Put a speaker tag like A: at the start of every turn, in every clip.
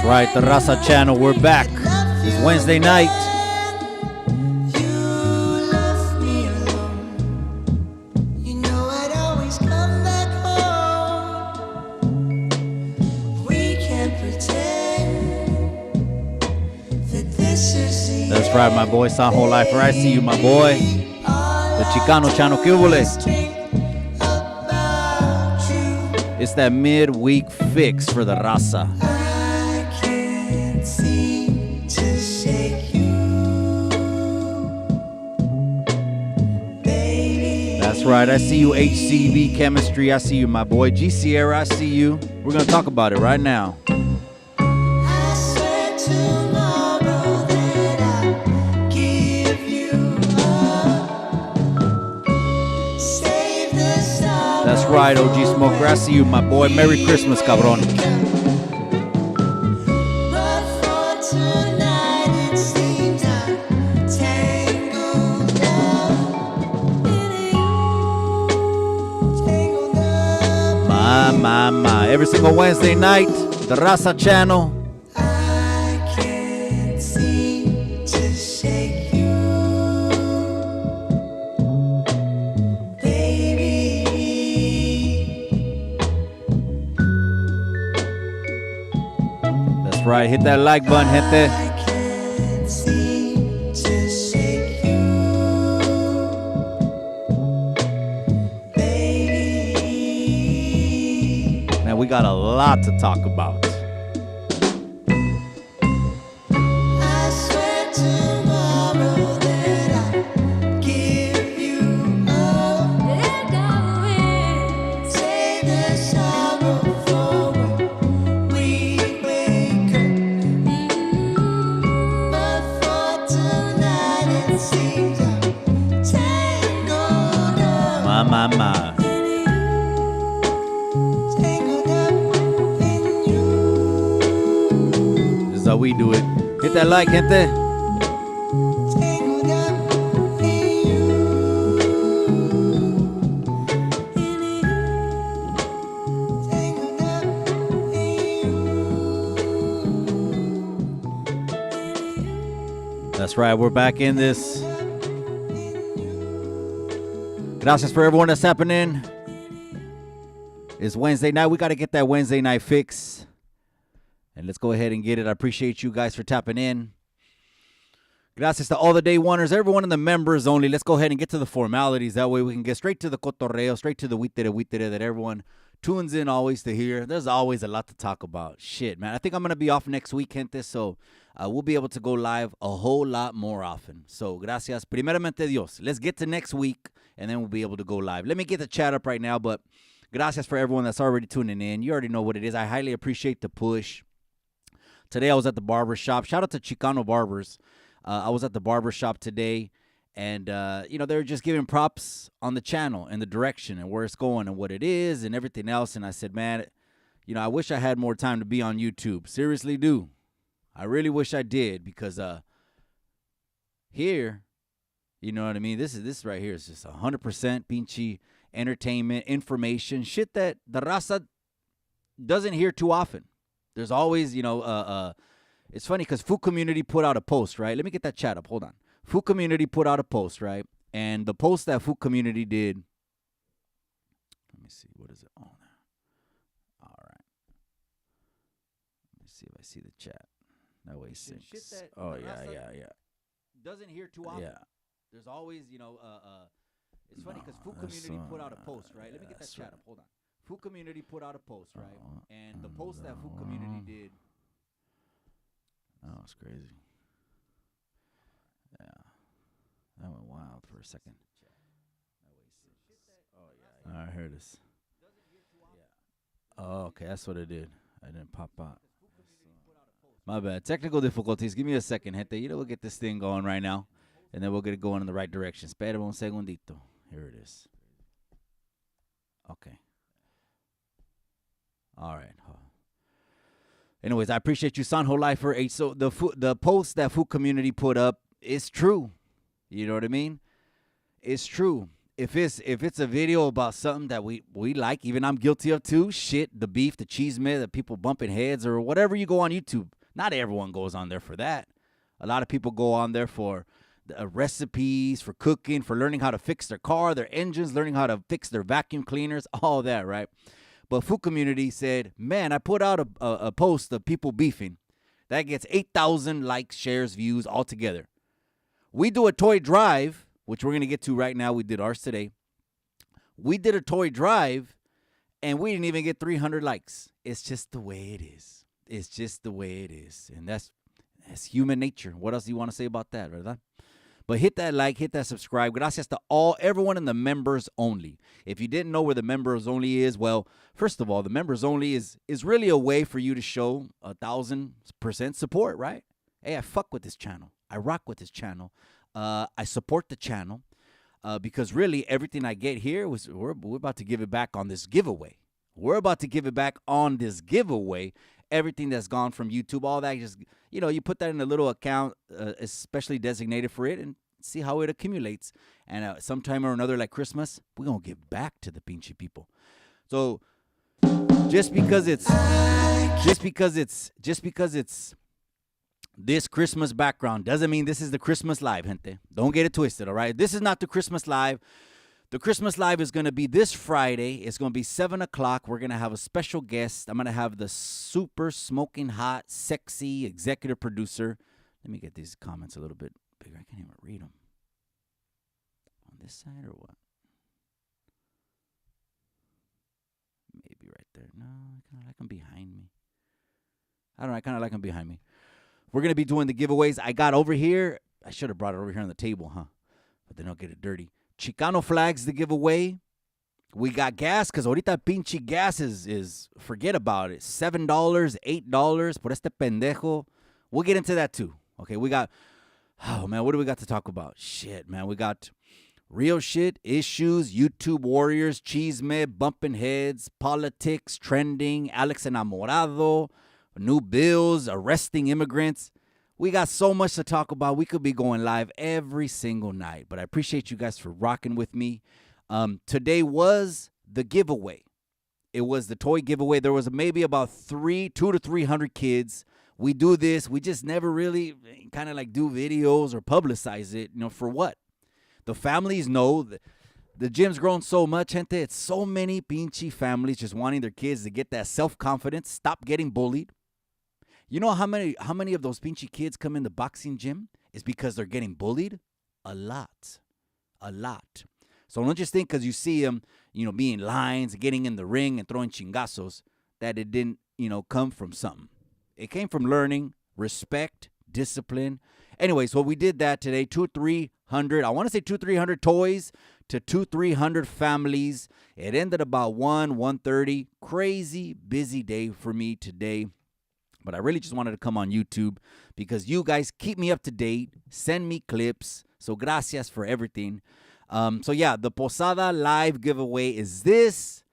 A: right, the Raza channel, we're back. It's Wednesday night. That's right, my boy, Sanjo Lifer. I see you, my boy. The Chicano channel, ¿qué huele? It's that midweek fix for the Raza. That's right, I see you, HCB Chemistry. I see you, my boy. G Sierra, I see you. We're going to talk about it right now. That's right, OG Smoker. I see you, my boy. Merry Christmas, cabrón. My. Every single Wednesday night, the Raza channel. That's right, hit that like button, gente. We got a lot to talk about. I swear tomorrow that I'll give you up, and I will save the sorrow for when we wake up. But for tonight it seems I'm tangled up. My. How we do it. Hit that like, gente. That's right, we're back in this. Gracias for everyone that's tapping in. It's Wednesday night. We got to get that Wednesday night fix. And let's go ahead and get it. I appreciate you guys for tapping in. Gracias to all the day oneers, everyone in the members only. Let's go ahead and get to the formalities. That way we can get straight to the cotorreo, straight to the huitere that everyone tunes in always to hear. There's always a lot to talk about. Shit, man. I think I'm going to be off next week, gente, so we'll be able to go live a whole lot more often. So, gracias. Primeramente Dios. Let's get to next week, and then we'll be able to go live. Let me get the chat up right now, but gracias for everyone that's already tuning in. You already know what it is. I highly appreciate the push. Today I was at the barber shop. Shout out to Chicano Barbers. I was at the barber shop today, and they were just giving props on the channel and the direction and where it's going and what it is and everything else. And I said, man, I wish I had more time to be on YouTube. Seriously do. I really wish I did, because here, you know what I mean? This right here is just 100% pinchy entertainment, information, shit that the Raza doesn't hear too often. There's always, it's funny because Food Community put out a post, right? Let me get that chat up. Hold on. Food Community put out a post, right? And the post that Food Community did, let me see. What is it? Oh, all right. Let me see if I see the chat. That way, six. Oh, yeah. Doesn't hear too often. Yeah. There's always, it's funny because Food Community put out a post, right? Let me get that chat up. Hold on. Food Community put out a post, right? And the post that Food Community did. Oh, it's crazy. Yeah. That went wild for a second. Oh, yeah. I heard this. Yeah. Oh, okay. That's what it did. I didn't pop out. My bad. Technical difficulties. Give me a second, gente. We'll get this thing going right now. And then we'll get it going in the right direction. Espera un segundito. Here it is. Okay. All right. Anyways, I appreciate you, Sanjo Lifer. So the post that Food Community put up is true. You know what I mean? It's true. if it's a video about something that we like, even I'm guilty of too, shit, the beef, the cheese man, the people bumping heads or whatever, you go on YouTube. Not everyone goes on there for that. A lot of people go on there for recipes, for cooking, for learning how to fix their car, their engines, learning how to fix their vacuum cleaners, all that, right? But Food Community said, man, I put out a post of people beefing. That gets 8,000 likes, shares, views altogether. We do a toy drive, which we're going to get to right now. We did ours today. We did a toy drive, and we didn't even get 300 likes. It's just the way it is. It's just the way it is. And that's human nature. What else do you want to say about that, verdad? But hit that like, hit that subscribe. Gracias to everyone in the members only. If you didn't know where the members only is, well, first of all, the members only is really a way for you to show 1,000% support, right? Hey, I fuck with this channel. I rock with this channel. I support the channel because really everything I get here we're about to give it back on this giveaway. We're about to give it back on this giveaway. Everything that's gone from YouTube, all that, just, you put that in a little account, especially designated for it, and see how it accumulates. And sometime or another, like Christmas, we're going to give back to the pinchy people. So just because it's this Christmas background doesn't mean this is the Christmas live, gente. Don't get it twisted, all right? This is not the Christmas live. The Christmas live is going to be this Friday. It's going to be 7 o'clock. We're going to have a special guest. I'm going to have the super smoking hot, sexy executive producer. Let me get these comments a little bit bigger. I can't even read them. On this side or what? Maybe right there. No, I kind of like them behind me. I don't know. I kind of like them behind me. We're going to be doing the giveaways. I got over here. I should have brought it over here on the table, huh? But then I'll get it dirty. Chicano flags to give away. We got gas, because ahorita pinche gas is forget about it. $7, $8 por este pendejo. We'll get into that too. Okay, we got, oh man, what do we got to talk about? Shit, man, we got real shit, issues, YouTube warriors, chisme, bumping heads, politics, trending, Alex Enamorado, new bills, arresting immigrants. We got so much to talk about. We could be going live every single night. But I appreciate you guys for rocking with me. Today was the giveaway. It was the toy giveaway. There was maybe about 200 to 300 kids. We do this. We just never really kind of like do videos or publicize it. For what? The families know. The gym's grown so much, gente. It's so many pinchy families just wanting their kids to get that self-confidence, stop getting bullied. You know how many of those pinchy kids come in the boxing gym? It's because they're getting bullied? A lot. So don't just think because you see them, being lines, getting in the ring and throwing chingazos, that it didn't, come from something. It came from learning, respect, discipline. Anyway, so we did that today. 300. I want to say 300 toys to 300 families. It ended about 1:30. Crazy busy day for me today. But I really just wanted to come on YouTube because you guys keep me up to date, send me clips. So gracias for everything. So yeah, the Posada live giveaway is this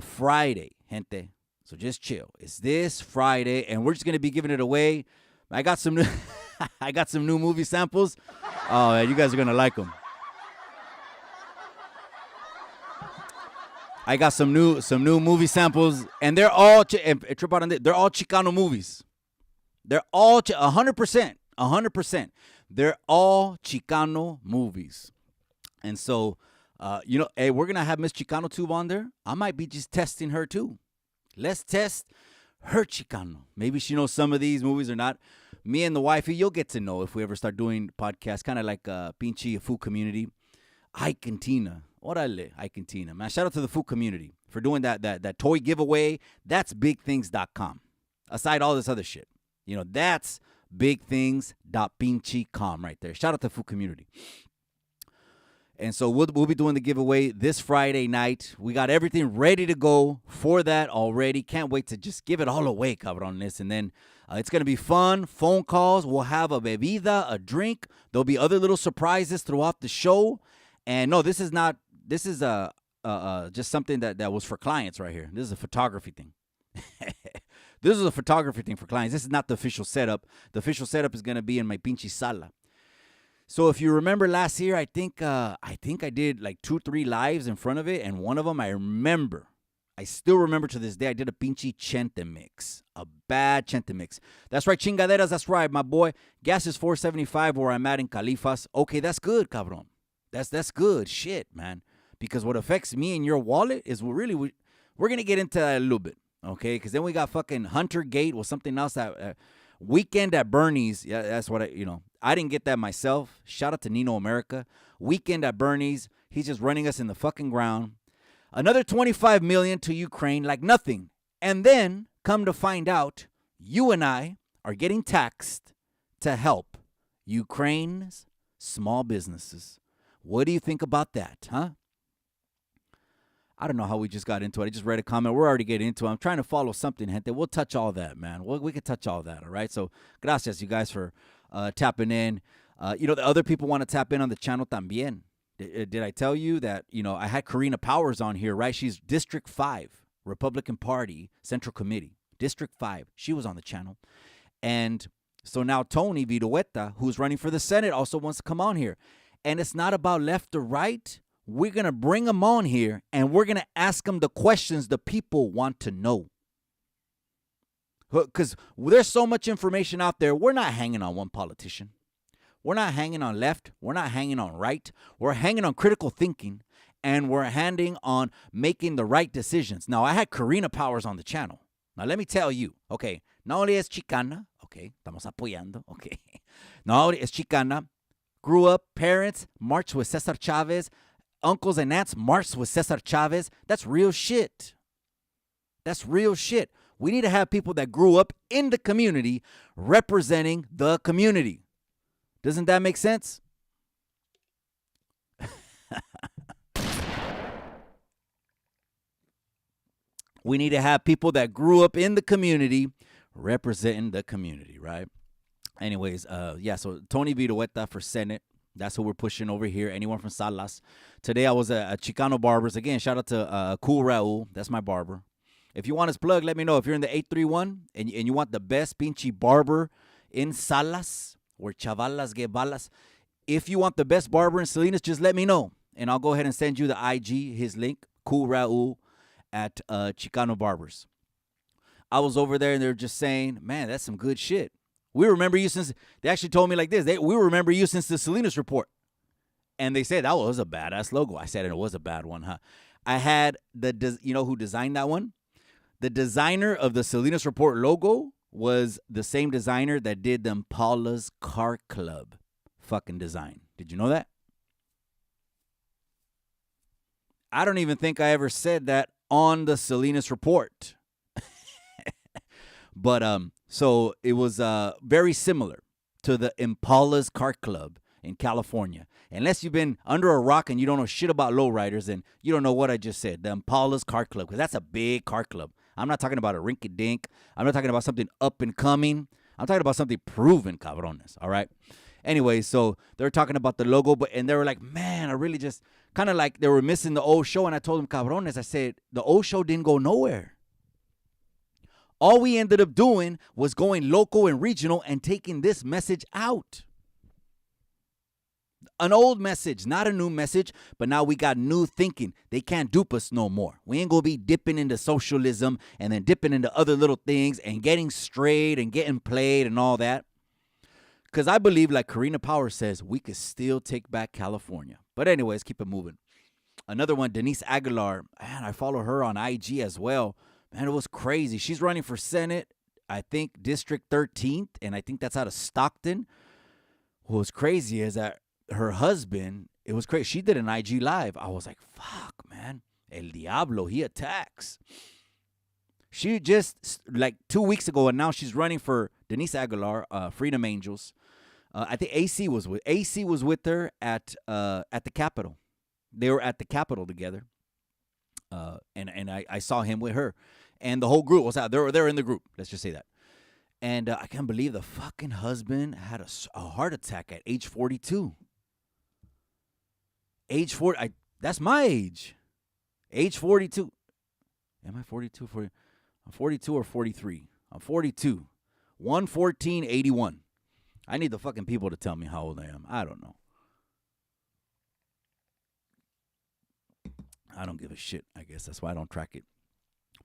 A: Friday, gente. So just chill. It's this Friday, and we're just gonna be giving it away. I got some new movie samples. Oh, you guys are gonna like them. I got some new movie samples, and they're all they're all Chicano movies. They're all 100%. They're all Chicano movies. And so, hey, we're gonna have Miss Chicano Tube on there. I might be just testing her too. Let's test her Chicano. Maybe she knows some of these movies or not. Me and the wifey, you'll get to know if we ever start doing podcasts, kind of like Pinchy Food Community. Ike and Tina. Orale, Ike and Tina. Man, shout out to the Food Community for doing that toy giveaway. That's bigthings.com. Aside all this other shit. That's bigthings.pinchy.com right there. Shout out to the Food Community. And so we'll be doing the giveaway this Friday night. We got everything ready to go for that already. Can't wait to just give it all away, cabrones. And then it's going to be fun. Phone calls. We'll have a bebida, a drink. There'll be other little surprises throughout the show. And no, this is just something that was for clients right here. This is a photography thing. This is a photography thing for clients. This is not the official setup. The official setup is going to be in my pinche sala. So if you remember last year, I think I did like 2-3 lives in front of it, and one of them I still remember to this day, I did a pinche chente mix, a bad chente mix. That's right, chingaderas, that's right, my boy. Gas is $4.75 where I'm at in Califas. Okay, that's good, cabrón. That's good shit, man. Because what affects me and your wallet is we're going to get into that a little bit, okay? Because then we got fucking Hunter Gate or something else that Weekend at Bernie's. Yeah, that's what I didn't get that myself. Shout out to Nino America. Weekend at Bernie's. He's just running us in the fucking ground. Another $25 million to Ukraine like nothing. And then, come to find out, you and I are getting taxed to help Ukraine's small businesses. What do you think about that, huh? I don't know how we just got into it. I just read a comment. We're already getting into it. I'm trying to follow something, gente. We'll touch all that, man. We can touch all that, all right? So, gracias, you guys, for tapping in. The other people want to tap in on the channel también. Did I tell you that, I had Karina Powers on here, right? She's District 5, Republican Party, Central Committee. District 5. She was on the channel. And so now Tony Virueta, who's running for the Senate, also wants to come on here. And it's not about left or right. We're going to bring him on here, and we're going to ask him the questions the people want to know. Because there's so much information out there. We're not hanging on one politician. We're not hanging on left. We're not hanging on right. We're hanging on critical thinking, and we're hanging on making the right decisions. Now, I had Karina Powers on the channel. Now, let me tell you, okay, not only es Chicana, okay, estamos apoyando, okay, not only es Chicana, grew up, parents, marched with Cesar Chavez, uncles and aunts marched with Cesar Chavez. That's real shit. That's real shit. We need to have people that grew up in the community representing the community. Doesn't that make sense? We need to have people that grew up in the community representing the community, right? Anyways, so Tony Virueta for Senate. That's who we're pushing over here. Anyone from Salas. Today I was at Chicano Barbers. Again, shout out to Cool Raul. That's my barber. If you want his plug, let me know. If you're in the 831 and you want the best pinche barber in Salas, where chavalas get balas, if you want the best barber in Salinas, just let me know. And I'll go ahead and send you the IG, his link, Cool Raul at Chicano Barbers. I was over there and they're just saying, man, that's some good shit. We remember you since, they actually told me like this, we remember you since the Salinas report. And they said, that was a badass logo. I said, it was a bad one, huh? I had who designed that one? The designer of the Salinas report logo was the same designer that did the Impala's Car Club fucking design. Did you know that? I don't even think I ever said that on the Salinas report. But so it was very similar to the Impala's Car Club in California. Unless you've been under a rock and you don't know shit about lowriders, and you don't know what I just said, the Impala's Car Club, because that's a big car club. I'm not talking about a rinky-dink. I'm not talking about something up and coming. I'm talking about something proven, cabrones, all right? Anyway, so they're talking about the logo, and they were like, man, I really just, kind of like they were missing the old show, and I told them, cabrones, I said, the old show didn't go nowhere. All we ended up doing was going local and regional and taking this message out. An old message, not a new message, but now we got new thinking. They can't dupe us no more. We ain't going to be dipping into socialism and then dipping into other little things and getting strayed and getting played and all that. Because I believe, like Karina Powers says, we could still take back California. But anyways, keep it moving. Another one, Denise Aguilar. Man, I follow her on IG as well. Man, it was crazy. She's running for Senate, I think, District 13th, and I think that's out of Stockton. What was crazy is that her husband, it was crazy. She did an IG live. I was like, fuck, man. El Diablo, he attacks. She just, like 2 weeks ago, and now she's running for Denise Aguilar, Freedom Angels. I think AC was with her at the Capitol. They were at the Capitol together. And I saw him with her. And the whole group was out. They're in the group. Let's just say that. And I can't believe the fucking husband had a heart attack at age 42. Age 40. That's my age. Age 42. Am I 42? 40? I'm 42 or 43. I'm 42. 1/14/81. I need the fucking people to tell me how old I am. I don't know. I don't give a shit. I guess that's why I don't track it.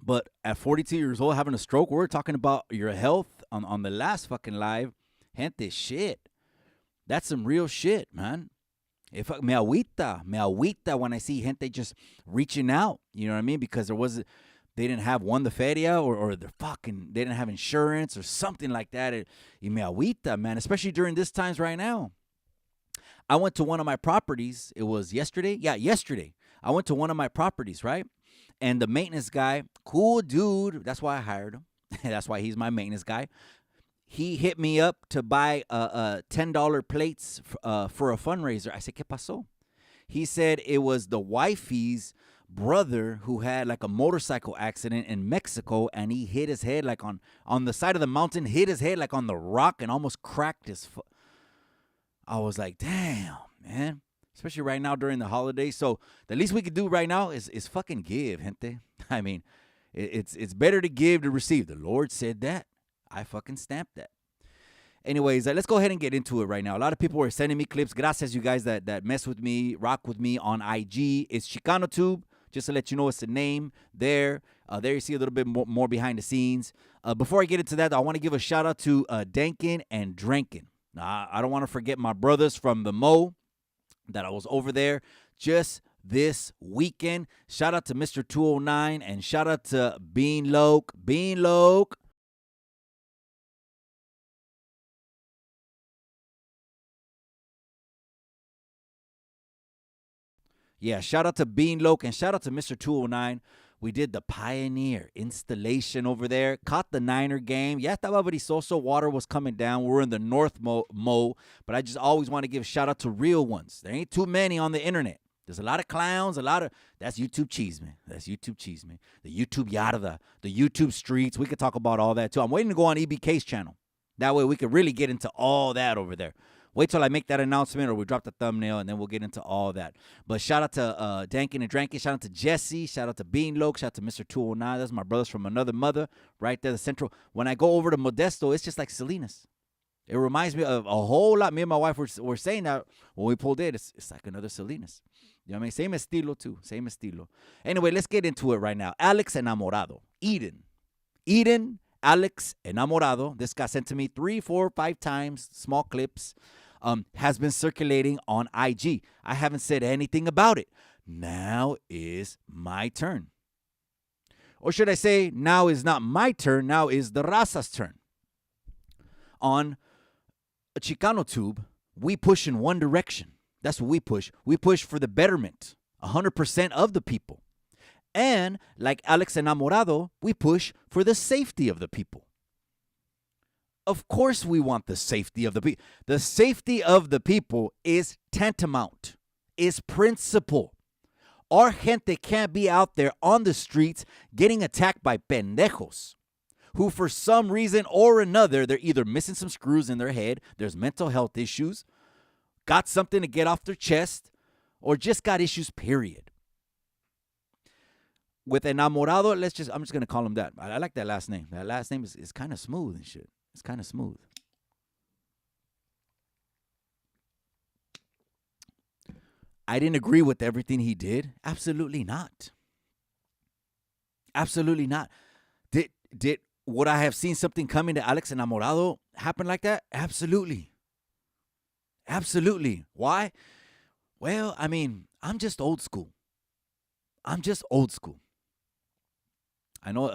A: But at 42 years old, having a stroke, we're talking about your health on the last fucking live. Gente, shit. That's some real shit, man. If me agüita when I see gente just reaching out. You know what I mean? Because they didn't have the feria or they didn't have insurance or something like that. Y me agüita, man, especially during these times right now. I went to one of my properties. It was yesterday. Yeah, yesterday. I went to one of my properties, right? And the maintenance guy, cool dude. That's why I hired him. That's why he's my maintenance guy. He hit me up to buy $10 plates for a fundraiser. I said, ¿Qué pasó? He said it was the wifey's brother who had like a motorcycle accident in Mexico, and he hit his head like on the side of the mountain, hit his head like on the rock and almost cracked his foot. I was like, damn, man. Especially right now during the holidays. So the least we could do right now is fucking give, gente. I mean, it's better to give to receive. The Lord said that. I fucking stamped that. Anyways, let's go ahead and get into it right now. A lot of people are sending me clips. Gracias, you guys that mess with me, rock with me on IG. It's ChicanoTube. Just to let you know, it's the name there. There you see a little bit more behind the scenes. Before I get into that, I want to give a shout out to Dankin and Drankin. Now, I don't want to forget my brothers from the Mo that I was over there just this weekend. Shout out to Mr. 209 and shout out to Bean Loke. Yeah, shout out to Bean Loke and shout out to Mr. 209. We did the Pioneer installation over there. Caught the Niner game. Yeah, estaba brisoso. Water was coming down. We're in the North Mo, but I just always want to give a shout out to real ones. There ain't too many on the internet. There's a lot of clowns, that's YouTube cheese, man. That's YouTube cheese, man. The YouTube yarda, the YouTube streets. We could talk about all that, too. I'm waiting to go on EBK's channel. That way we could really get into all that over there. Wait till I make that announcement or we drop the thumbnail, and then we'll get into all that. But shout out to Dankin and Drankin. Shout out to Jesse. Shout out to Bean Loke. Shout out to Mr. 209. That's my brothers from another mother right there, the central. When I go over to Modesto, it's just like Salinas. It reminds me of a whole lot. Me and my wife were saying that when we pulled in. It's like another Salinas. You know what I mean? Same estilo, too. Same estilo. Anyway, let's get into it right now. Alex Enamorado. Eden, Alex Enamorado. This got sent to me 3, 4, 5 times. Small clips. Has been circulating on IG. I haven't said anything about it. Now is my turn. Or should I say, now is not my turn. Now is the Raza's turn. On ChicanoTube, we push in one direction. That's what we push. We push for the betterment, 100% of the people. And like Alex Enamorado, we push for the safety of the people. Of course we want the safety of the people. The safety of the people is tantamount, is principle. Our gente can't be out there on the streets getting attacked by pendejos who for some reason or another, they're either missing some screws in their head, there's mental health issues, got something to get off their chest, or just got issues, period. With Enamorado, I'm just going to call him that. I like that last name. That last name is kind of smooth and shit. It's kind of smooth. I didn't agree with everything he did. Absolutely not. Absolutely not. Would I have seen something coming to Alex Enamorado happen like that? Absolutely. Absolutely. Why? Well, I mean, I'm just old school. I know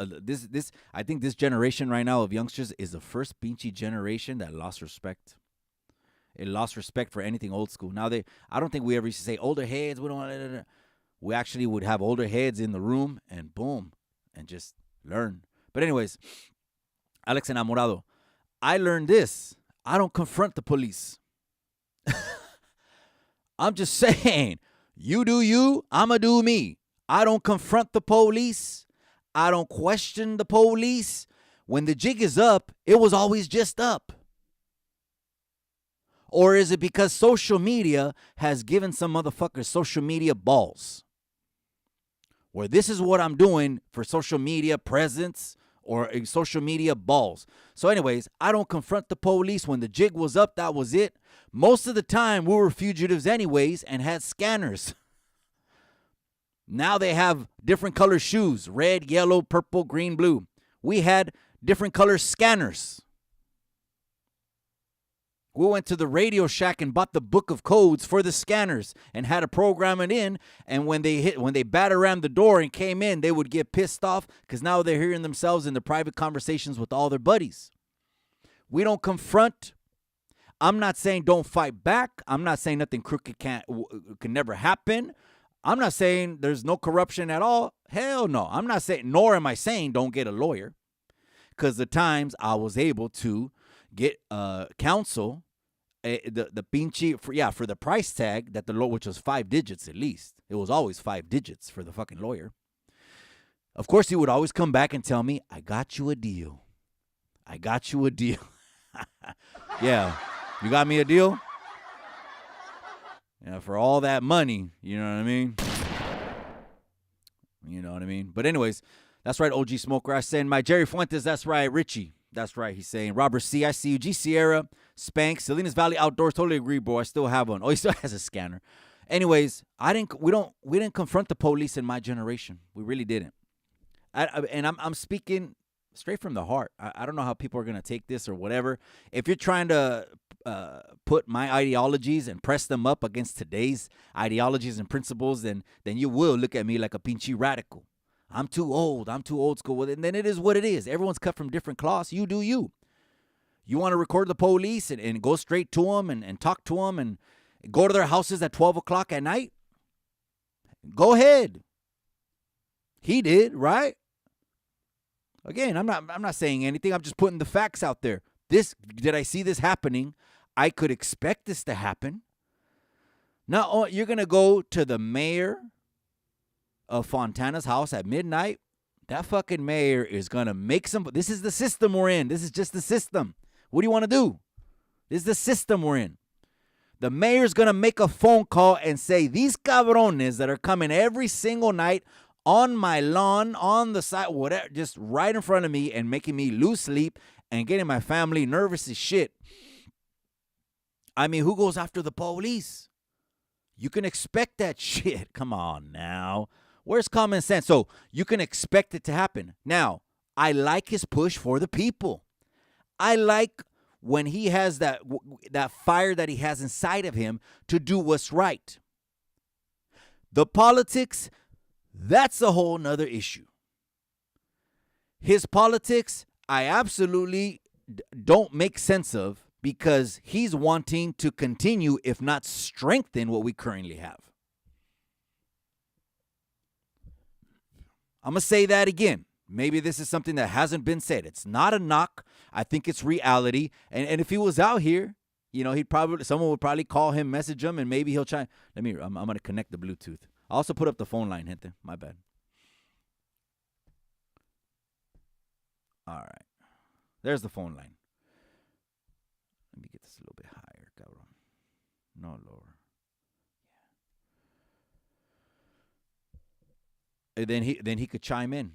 A: I think this generation right now of youngsters is the first pinchy generation that lost respect. It lost respect for anything old school. Now I don't think we ever used to say older heads. We actually would have older heads in the room and boom, and just learn. But anyways, Alex Enamorado, I learned this. I don't confront the police. I'm just saying, you do you, I'ma do me. I don't confront the police. I don't question the police. When the jig is up, it was always just up. Or is it because social media has given some motherfuckers social media balls? Where this is what I'm doing for social media presence or social media balls. So anyways, I don't confront the police. When the jig was up, that was it. Most of the time, we were fugitives anyways and had scanners. Now they have different color shoes, red, yellow, purple, green, blue. We had different color scanners. We went to the Radio Shack and bought the book of codes for the scanners and had to program it in. And when they battered around the door and came in, they would get pissed off because now they're hearing themselves in the private conversations with all their buddies. We don't confront. I'm not saying don't fight back. I'm not saying nothing crooked can never happen. I'm not saying there's no corruption at all. Hell no. I'm not saying, nor am I saying don't get a lawyer. Because the times I was able to get counsel, the pinche, for the price tag that the lawyer, which was 5 digits at least. It was always 5 digits for the fucking lawyer. Of course, he would always come back and tell me, I got you a deal. I got you a deal. Yeah. You got me a deal? Yeah, for all that money, you know what I mean? You know what I mean? But anyways, that's right, OG Smoker. I send my Jerry Fuentes, that's right, Richie. That's right, he's saying. Robert C., I see you. G. Sierra, Spank, Salinas Valley Outdoors, totally agree, bro. I still have one. Oh, he still has a scanner. Anyways, we didn't confront the police in my generation. We really didn't. I'm speaking straight from the heart. I don't know how people are going to take this or whatever. If you're trying to put my ideologies and press them up against today's ideologies and principles, then you will look at me like a pinchy radical. I'm too old. I'm too old school. And then it is what it is. Everyone's cut from different cloths. You do you. You want to record the police and go straight to them and talk to them and go to their houses at 12 o'clock at night? Go ahead. He did, right? Again, I'm not saying anything. I'm just putting the facts out there. Did I see this happening? I could expect this to happen. Now, you're going to go to the mayor of Fontana's house at midnight. That fucking mayor is going to make some. This is the system we're in. This is just the system. What do you want to do? This is the system we're in. The mayor's going to make a phone call and say, these cabrones that are coming every single night on my lawn, on the side, whatever, just right in front of me and making me lose sleep and getting my family nervous as shit. I mean, who goes after the police? You can expect that shit. Come on now. Where's common sense? So you can expect it to happen. Now, I like his push for the people. I like when he has that fire that he has inside of him to do what's right. The politics, that's a whole nother issue. His politics, I absolutely don't make sense of because he's wanting to continue, if not strengthen, what we currently have. I'm going to say that again. Maybe this is something that hasn't been said. It's not a knock. I think it's reality. And if he was out here, you know, someone would probably call him, message him, and maybe he'll try. I'm going to connect the Bluetooth. I also put up the phone line, gente. My bad. All right. There's the phone line. Let me get this a little bit higher, cabrón. No lower. And then he could chime in.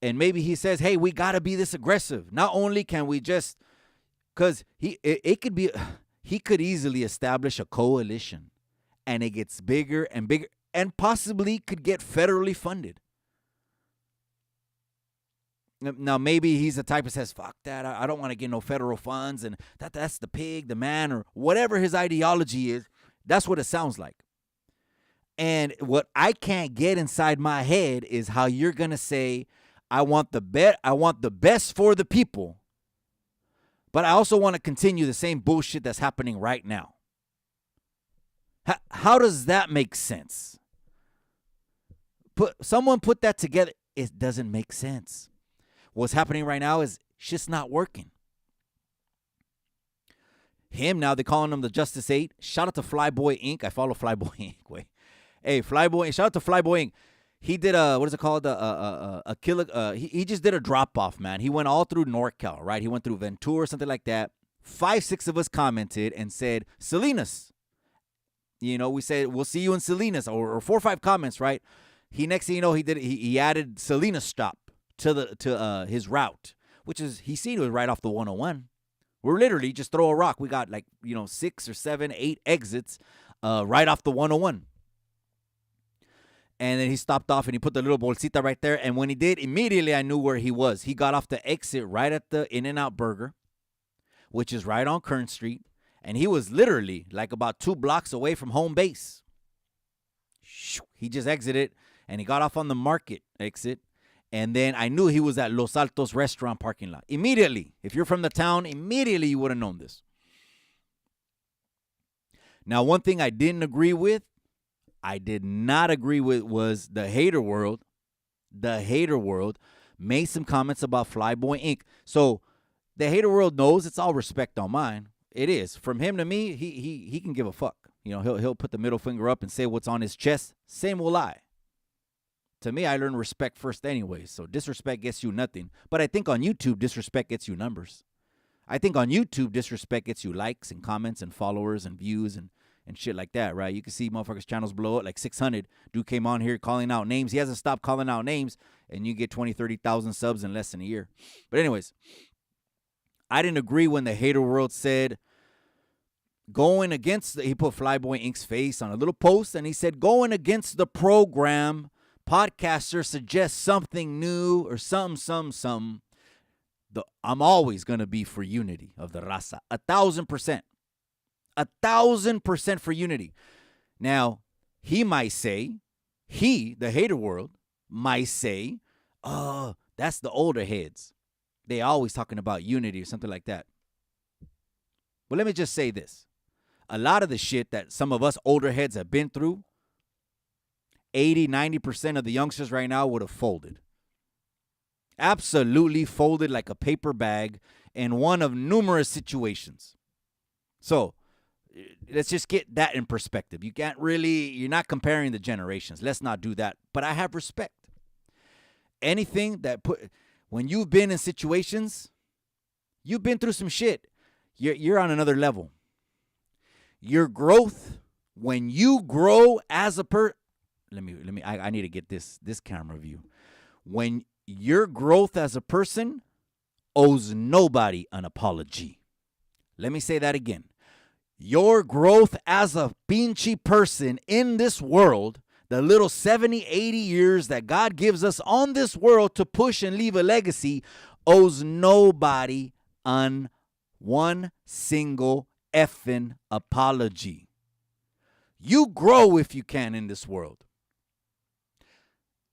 A: And maybe he says, hey, we got to be this aggressive. Not only can we just, because it could be, he could easily establish a coalition. And it gets bigger and bigger and possibly could get federally funded. Now, maybe he's the type that says, fuck that. I don't want to get no federal funds. And that's the pig, the man, or whatever his ideology is. That's what it sounds like. And what I can't get inside my head is how you're going to say, I want the best for the people. But I also want to continue the same bullshit that's happening right now. How does that make sense? Someone put that together. It doesn't make sense. What's happening right now is shit's not working. Him now, they're calling him the Justice 8. Shout out to Flyboy Inc. I follow Flyboy Inc. Wait. Hey, Flyboy, shout out to Flyboy Inc. He did what is it called? A killer. He just did a drop off, man. He went all through NorCal, right? He went through Ventura, something like that. 5-6 of us commented and said, Salinas. You know, we said, we'll see you in Salinas, or 4 or 5 comments, right? Next thing you know, he added Salinas stop to his route, which is he seen it was right off the 101. We're literally just throw a rock. We got 6 or 7, 8 exits right off the 101. And then he stopped off and he put the little bolsita right there. And when he did, immediately I knew where he was. He got off the exit right at the In-N-Out Burger, which is right on Kern Street. And he was literally like about 2 blocks away from home base. He just exited and he got off on the Market exit. And then I knew he was at Los Altos restaurant parking lot. Immediately. If you're from the town, immediately you would have known this. Now, one thing I did not agree with was the hater world. The hater world made some comments about Flyboy Inc. So the hater world knows it's all respect on mine. It is. From him to me, he can give a fuck. He'll put the middle finger up and say what's on his chest. Same will I. To me, I learned respect first anyway, so disrespect gets you nothing. But I think on YouTube, disrespect gets you numbers. I think on YouTube, disrespect gets you likes and comments and followers and views and shit like that, right? You can see motherfuckers' channels blow up like 600. Dude came on here calling out names. He hasn't stopped calling out names, and you get 20, 30,000 subs in less than a year. But anyways, I didn't agree when the hater world said going against, he put Flyboy Inc.'s face on a little post, and he said, going against the program, podcaster suggests something new or something. I'm always going to be for unity of the raza. 1,000%. 1,000% for unity. Now, he might say, the hater world, might say, oh, that's the older heads. They always talking about unity or something like that. But let me just say this. A lot of the shit that some of us older heads have been through, 80, 90% of the youngsters right now would have folded. Absolutely folded like a paper bag in one of numerous situations. So, let's just get that in perspective. You're not comparing the generations. Let's not do that. But I have respect. Anything when you've been in situations, you've been through some shit. You're on another level. Your growth, when you grow as a I need to get this camera view. When your growth as a person owes nobody an apology. Let me say that again. Your growth as a pinchy person in this world, the little 70, 80 years that God gives us on this world to push and leave a legacy, owes nobody one single effing apology. You grow if you can in this world.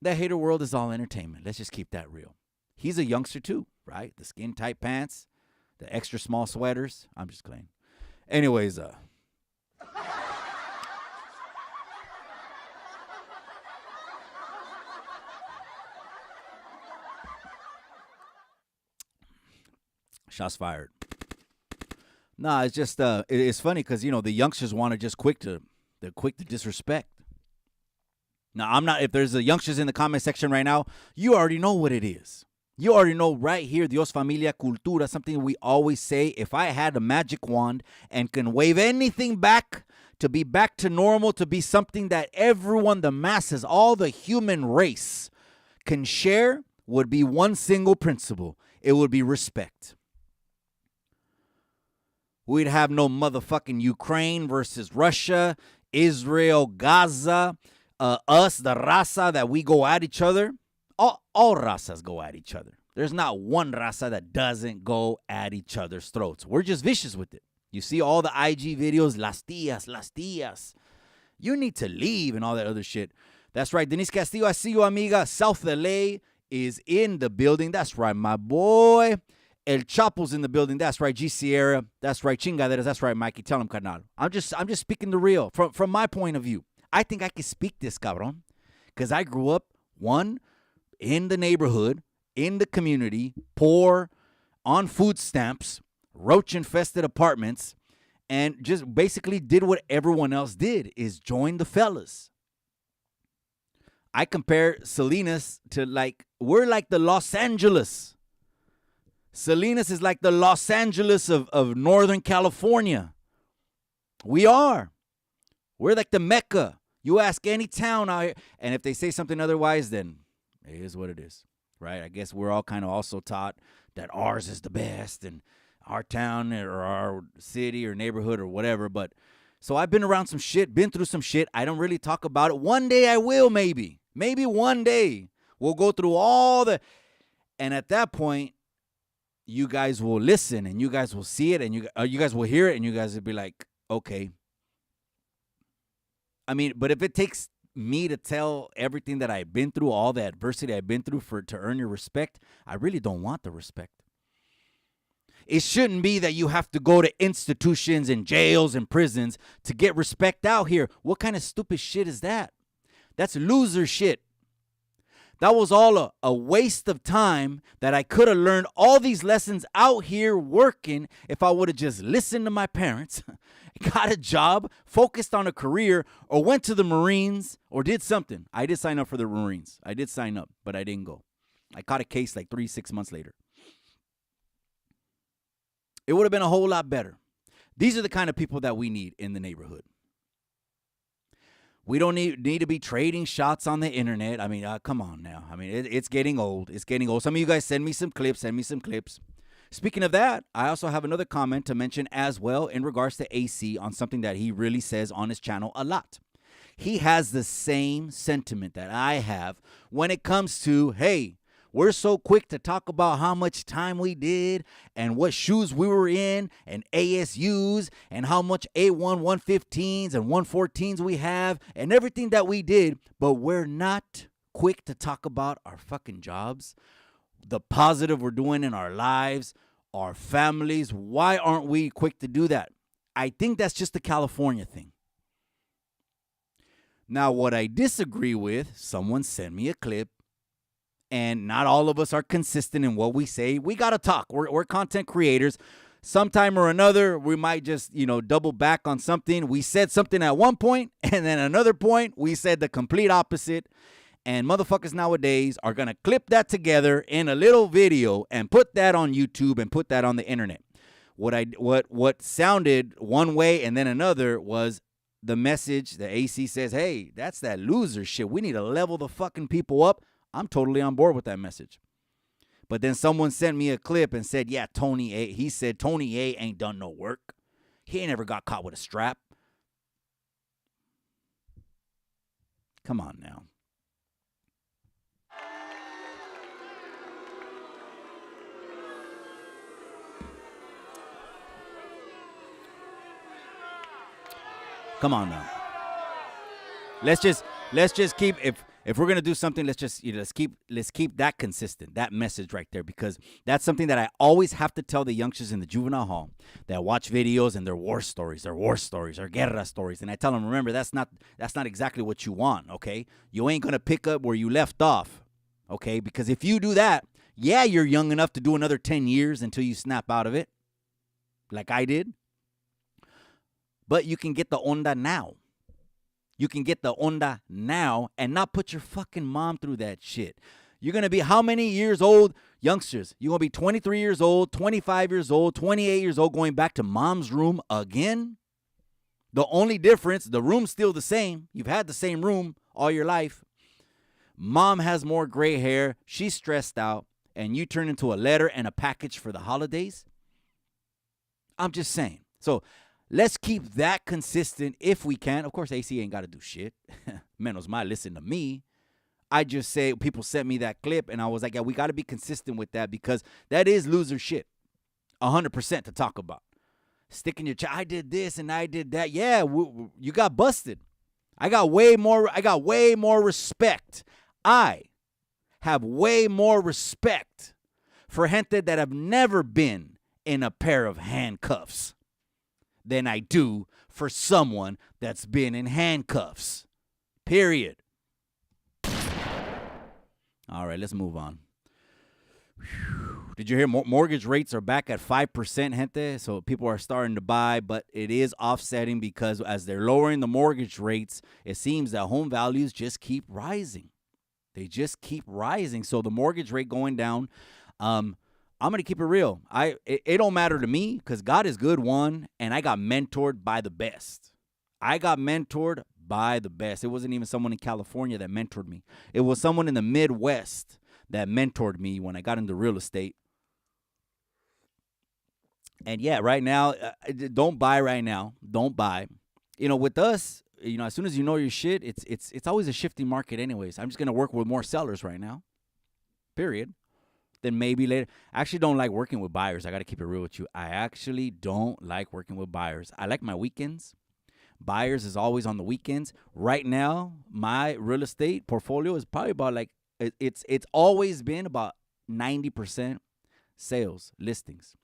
A: The hater world is all entertainment. Let's just keep that real. He's a youngster too, right? The skin tight pants, the extra small sweaters. I'm just playing. Anyways, shots fired. Nah, it's just it's funny because the youngsters want to just they're quick to disrespect. Now I'm not. If there's a youngsters in the comment section right now, you already know what it is. You already know right here, Dios, familia, cultura, something we always say. If I had a magic wand and can wave anything back to be back to normal, to be something that everyone, the masses, all the human race can share, would be one single principle. It would be respect. We'd have no motherfucking Ukraine versus Russia, Israel, Gaza, us, the raza, that we go at each other. All razas go at each other. There's not one raza that doesn't go at each other's throats. We're just vicious with it. You see all the IG videos, las tías. You need to leave and all that other shit. That's right. Denise Castillo, I see you, amiga. South LA is in the building. That's right, my boy. El Chapo's in the building. That's right, G Sierra. That's right, Chingaderas. That's right, Mikey. Tell him, carnal. I'm just speaking the real. From my point of view, I think I can speak this, cabrón. Because I grew up, in the neighborhood, in the community, poor, on food stamps, roach-infested apartments, and just basically did what everyone else did, is join the fellas. I compare Salinas to we're like the Los Angeles. Salinas is like the Los Angeles of Northern California. We are. We're like the Mecca. You ask any town out here, and if they say something otherwise, then it is what it is, right? I guess we're all kind of also taught that ours is the best and our town or our city or neighborhood or whatever. But so I've been around some shit, been through some shit. I don't really talk about it. One day I will, maybe one day we'll go through all the, and at that point, you guys will listen and you guys will see it and you guys will hear it and you guys will be like, okay. I mean, but if it takes me to tell everything that I've been through, all the adversity I've been through to earn your respect, I really don't want the respect. It shouldn't be that you have to go to institutions and jails and prisons to get respect out here. What kind of stupid shit is that? That's loser shit. That was all a waste of time that I could have learned all these lessons out here working if I would have just listened to my parents, got a job, focused on a career, or went to the Marines or did something. I did sign up for the Marines. I did sign up, but I didn't go. I caught a case like 6 months later. It would have been a whole lot better. These are the kind of people that we need in the neighborhood. We don't need to be trading shots on the internet. I mean, come on now. I mean, it's getting old. It's getting old. Some of you guys send me some clips. Speaking of that, I also have another comment to mention as well in regards to AC on something that he really says on his channel a lot. He has the same sentiment that I have when it comes to, hey, we're so quick to talk about how much time we did and what shoes we were in and ASUs and how much A1 115s and 114s we have and everything that we did, but we're not quick to talk about our fucking jobs, the positive we're doing in our lives, our families. Why aren't we quick to do that? I think that's just a California thing. Now, what I disagree with, someone sent me a clip. And not all of us are consistent in what we say. We got to talk. We're content creators. Sometime or another, we might just, double back on something. We said something at one point, and then another point, we said the complete opposite. And motherfuckers nowadays are going to clip that together in a little video and put that on YouTube and put that on the internet. What sounded one way and then another was the message. The AC says, hey, that's that loser shit. We need to level the fucking people up. I'm totally on board with that message. But then someone sent me a clip and said, yeah, Tony A. He said Tony A ain't done no work. He ain't ever got caught with a strap. Come on now. Come on now. Let's just keep if we're gonna do something, let's keep that consistent, that message right there, because that's something that I always have to tell the youngsters in the juvenile hall that watch videos and their war stories, or guerra stories, and I tell them, remember, that's not exactly what you want, okay? You ain't gonna pick up where you left off, okay? Because if you do that, yeah, you're young enough to do another 10 years until you snap out of it, like I did, but you can get the onda now. You can get the onda now and not put your fucking mom through that shit. You're going to be how many years old? Youngsters, you're going to be 23 years old, 25 years old, 28 years old, going back to mom's room again? The only difference, the room's still the same. You've had the same room all your life. Mom has more gray hair. She's stressed out. And you turn into a letter and a package for the holidays? I'm just saying. So let's keep that consistent if we can. Of course, AC ain't got to do shit. Menos mal, listen to me. I just say, people sent me that clip, and I was like, yeah, we got to be consistent with that because that is loser shit. 100% to talk about. Sticking your I did this and I did that. Yeah, you got busted. I got way more respect. I have way more respect for gente that have never been in a pair of handcuffs than I do for someone that's been in handcuffs. Period. All right, let's move on. Whew. Did you hear mortgage rates are back at 5%, gente? So people are starting to buy, but it is offsetting because as they're lowering the mortgage rates, it seems that home values just keep rising. They just keep rising. So the mortgage rate going down, I'm going to keep it real. It don't matter to me because God is good, one, and I got mentored by the best. It wasn't even someone in California that mentored me. It was someone in the Midwest that mentored me when I got into real estate. And yeah, right now, don't buy right now. Don't buy. With us, as soon as you know your shit, it's always a shifting market anyways. I'm just going to work with more sellers right now, period. Then maybe later. I actually don't like working with buyers. I got to keep it real with you. I actually don't like working with buyers. I like my weekends. Buyers is always on the weekends. Right now, my real estate portfolio is probably about it's always been about 90% sales, listings.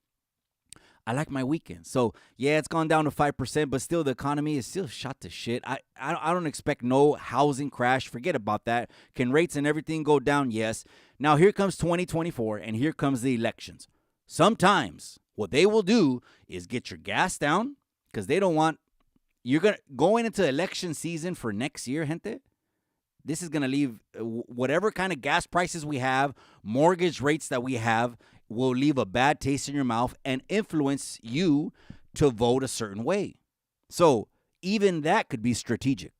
A: I like my weekends. So, yeah, it's gone down to 5%, but still the economy is still shot to shit. I don't expect no housing crash. Forget about that. Can rates and everything go down? Yes. Now, here comes 2024, and here comes the elections. Sometimes what they will do is get your gas down because they don't want you're going into election season for next year, gente. This is going to leave whatever kind of gas prices we have, mortgage rates that we have, will leave a bad taste in your mouth and influence you to vote a certain way. So even that could be strategic.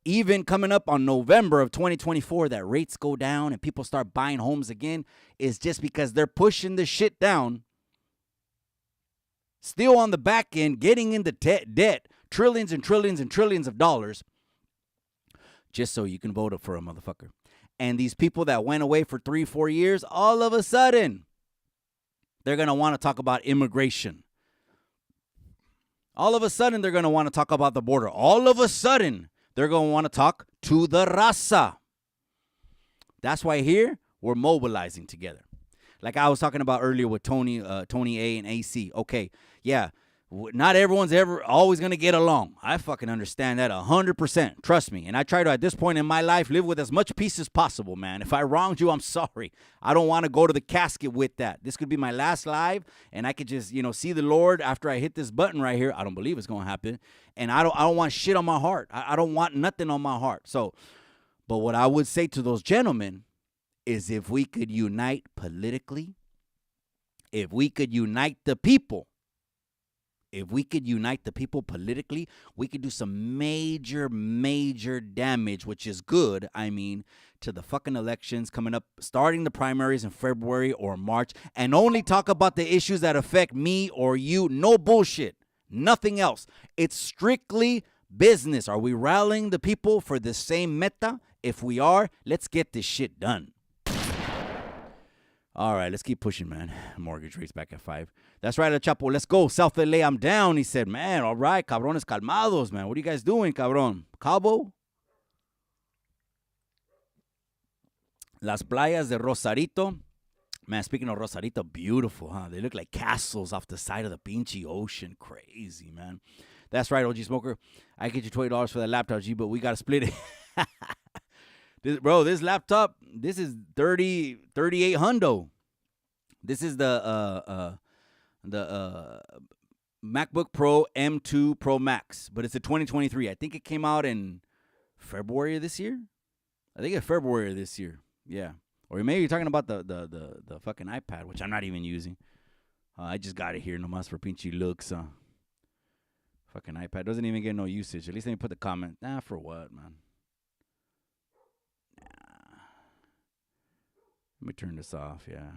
A: Even coming up on November of 2024, that rates go down and people start buying homes again is just because they're pushing the shit down. Still on the back end, getting into debt, trillions and trillions and trillions of dollars, just so you can vote for a motherfucker. And these people that went away for 3-4 years, all of a sudden, they're going to want to talk about immigration. All of a sudden, they're going to want to talk about the border. All of a sudden, they're going to want to talk to the raza. That's why here, we're mobilizing together. Like I was talking about earlier with Tony A and AC. Okay, yeah, not everyone's always going to get along. I fucking understand that 100%. Trust me. And I try to, at this point in my life, live with as much peace as possible, man. If I wronged you, I'm sorry. I don't want to go to the casket with that. This could be my last live, and I could just, see the Lord after I hit this button right here. I don't believe it's going to happen. And I don't want shit on my heart. I don't want nothing on my heart. So, but what I would say to those gentlemen is if we could unite politically, if we could unite the people, politically, we could do some major, major damage, which is good, to the fucking elections coming up, starting the primaries in February or March, and only talk about the issues that affect me or you. No bullshit. Nothing else. It's strictly business. Are we rallying the people for the same meta? If we are, let's get this shit done. All right, let's keep pushing, man. Mortgage rates back at 5. That's right, El Chapo. Let's go. South LA, I'm down. He said, man, all right, cabrones calmados, man. What are you guys doing, cabron? Cabo? Las playas de Rosarito. Man, speaking of Rosarito, beautiful, huh? They look like castles off the side of the pinchy ocean. Crazy, man. That's right, OG Smoker. I get you $20 for that laptop, G, but we got to split it. This laptop, this is 38 hundo. This is the MacBook Pro M2 Pro Max, but it's a 2023. I think it came out in February of this year. Yeah. Or maybe you're talking about the fucking iPad, which I'm not even using. I just got it here nomás for pinchy looks. Fucking iPad doesn't even get no usage. At least let me put the comment. Nah, for what, man? Let me turn this off, yeah.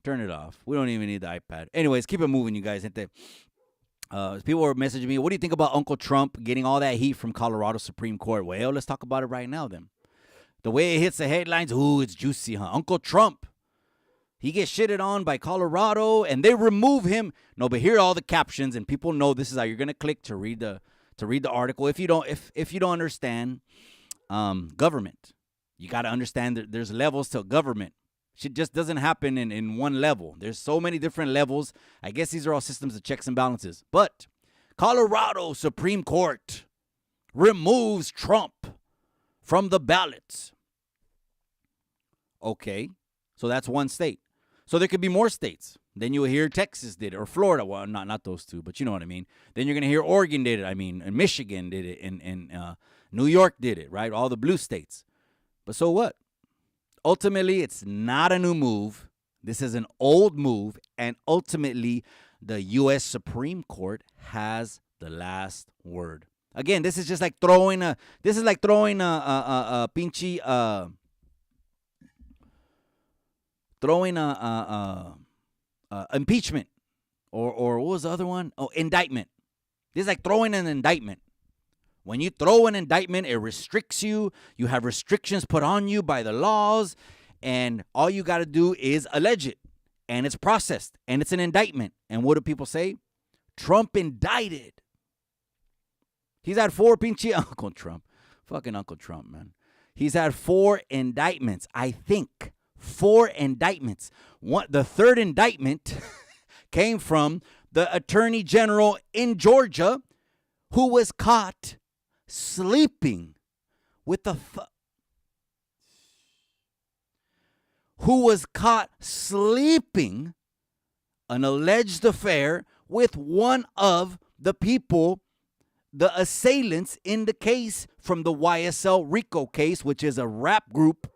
A: Turn it off. We don't even need the iPad. Anyways, keep it moving, you guys. People were messaging me, what do you think about Uncle Trump getting all that heat from Colorado Supreme Court? Well, let's talk about it right now, then. The way it hits the headlines, ooh, it's juicy, huh? Uncle Trump, he gets shitted on by Colorado, and they remove him. No, but here are all the captions, and people know this is how you're going to click to read the article. If you don't understand government. You got to understand that there's levels to government. Shit just doesn't happen in one level. There's so many different levels. I guess these are all systems of checks and balances. But Colorado Supreme Court removes Trump from the ballots. Okay, so that's one state. So there could be more states. Then you'll hear Texas did it, or Florida. Well, not those two, but you know what I mean. Then you're going to hear Oregon did it. And Michigan did it, and New York did it, right? All the blue states. But so what? Ultimately, it's not a new move. This is an old move, and ultimately, the U.S. Supreme Court has the last word. Again, this is just like throwing a pinchy throwing a impeachment, or what was the other one? Oh, indictment. This is like throwing an indictment. When you throw an indictment, it restricts you. You have restrictions put on you by the laws, and all you got to do is allege it, and it's processed, and it's an indictment. And what do people say? Trump indicted. He's had 4 pinche Uncle Trump. Fucking Uncle Trump, man. He's had 4 indictments, I think. 4 indictments. The third indictment came from the Attorney General in Georgia, who was caught sleeping with the an alleged affair with one of the people, the assailants in the case from the YSL RICO case, which is a rap group,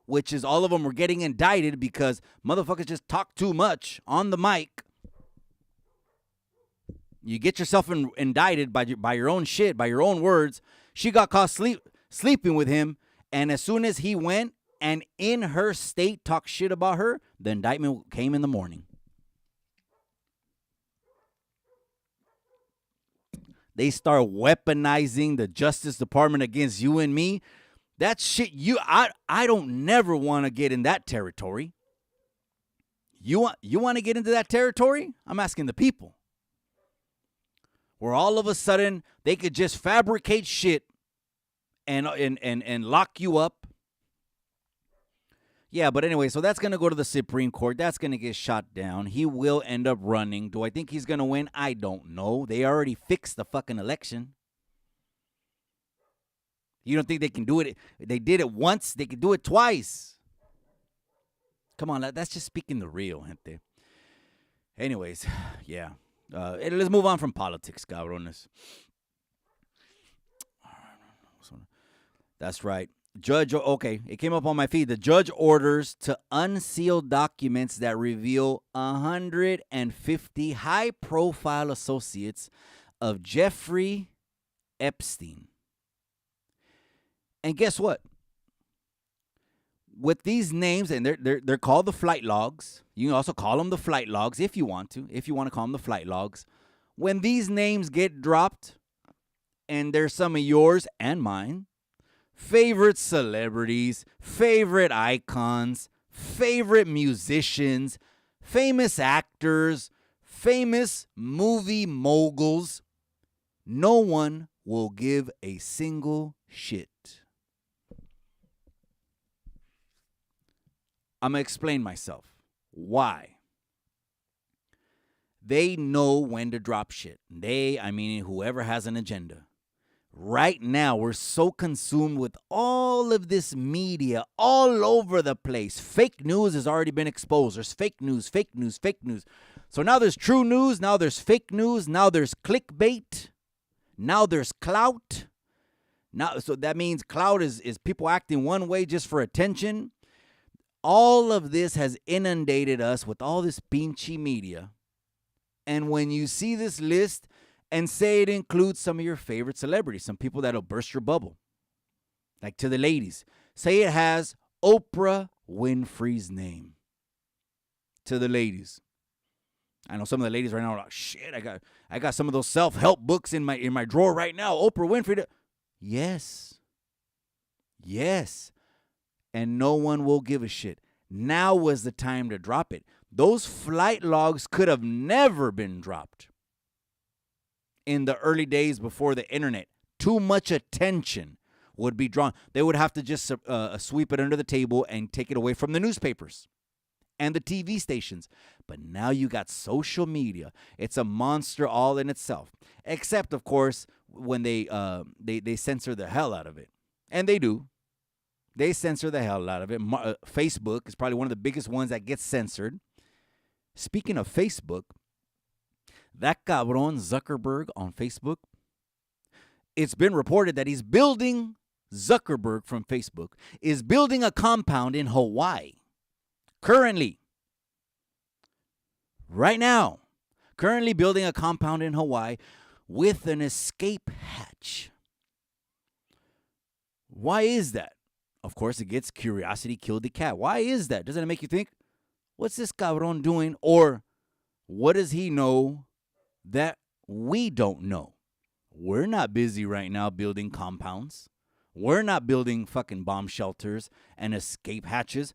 A: which is all of them were getting indicted because motherfuckers just talk too much on the mic. You get yourself indicted by your own shit, by your own words. She got caught sleeping with him, and as soon as he went and in her state talked shit about her, the indictment came in the morning. They start weaponizing the Justice Department against you and me. That shit, I don't never want to get in that territory. You want to get into that territory? I'm asking the people. Where all of a sudden they could just fabricate shit and lock you up. Yeah, but anyway, so that's going to go to the Supreme Court. That's going to get shot down. He will end up running. Do I think he's going to win? I don't know. They already fixed the fucking election. You don't think they can do it? They did it once. They can do it twice. Come on, that's just speaking the real, gente. Anyways, yeah. Let's move on from politics, cabrones. That's right. Judge, okay, it came up on my feed. The judge orders to unseal documents that reveal 150 high-profile associates of Jeffrey Epstein. And guess what? With these names, and they're called the flight logs. You can also call them the flight logs if you want to. If you want to call them the flight logs. When these names get dropped, and they're some of yours and mine, favorite celebrities, favorite icons, favorite musicians, famous actors, famous movie moguls, no one will give a single shit. I'm going to explain myself. Why? They know when to drop shit. Whoever has an agenda. Right now, we're so consumed with all of this media all over the place. Fake news has already been exposed. There's fake news, fake news, fake news. So now there's true news. Now there's fake news. Now there's clickbait. Now there's clout. So that means clout is people acting one way just for attention. All of this has inundated us with all this pinchy media. And when you see this list and say it includes some of your favorite celebrities, some people that'll burst your bubble, like to the ladies, say it has Oprah Winfrey's name. To the ladies. I know some of the ladies right now are like, shit, I got some of those self-help books in my drawer right now. Oprah Winfrey. Yes. And no one will give a shit. Now was the time to drop it. Those flight logs could have never been dropped in the early days before the internet. Too much attention would be drawn. They would have to just sweep it under the table and take it away from the newspapers and the TV stations. But now you got social media. It's a monster all in itself. Except, of course, when they censor the hell out of it. And they do. They censor the hell out of it. Facebook is probably one of the biggest ones that gets censored. Speaking of Facebook, that cabron Zuckerberg on Facebook, it's been reported that Zuckerberg from Facebook is building a compound in Hawaii. Currently building a compound in Hawaii with an escape hatch. Why is that? Of course, it gets curiosity killed the cat. Why is that? Doesn't it make you think, What's this cabron doing? Or what does he know that we don't know? We're not busy right now building compounds. We're not building fucking bomb shelters and escape hatches.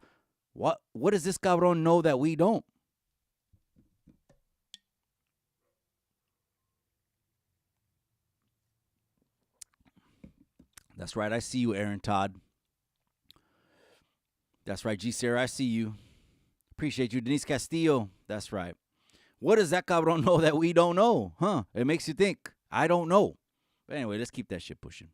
A: What does this cabron know that we don't? That's right. I see you, Aaron Todd. That's right, G. Sarah. I see you. Appreciate you, Denise Castillo. That's right. What does that cabron know that we don't know? Huh? It makes you think. I don't know. But anyway, let's keep that shit pushing.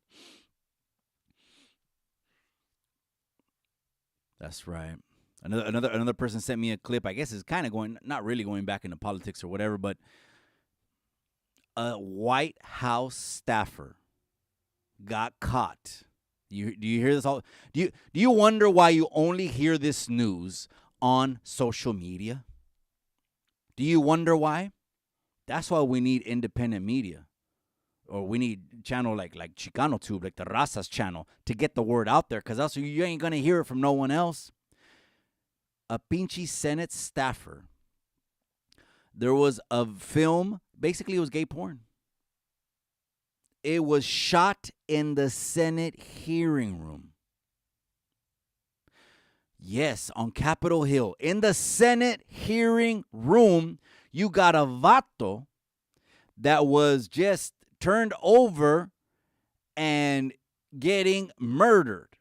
A: That's right. Another person sent me a clip. I guess it's kind of not really going back into politics or whatever, but a White House staffer got caught. Do you hear this all? Do you wonder why you only hear this news on social media? Do you wonder why? That's why we need independent media. Or we need channel like Chicano Tube, like the Raza's channel, to get the word out there, because else you ain't going to hear it from no one else. A pinchy Senate staffer. There was a film, basically it was gay porn. It was shot in the Senate hearing room. Yes, on Capitol Hill. In the Senate hearing room, you got a vato that was just turned over and getting murdered.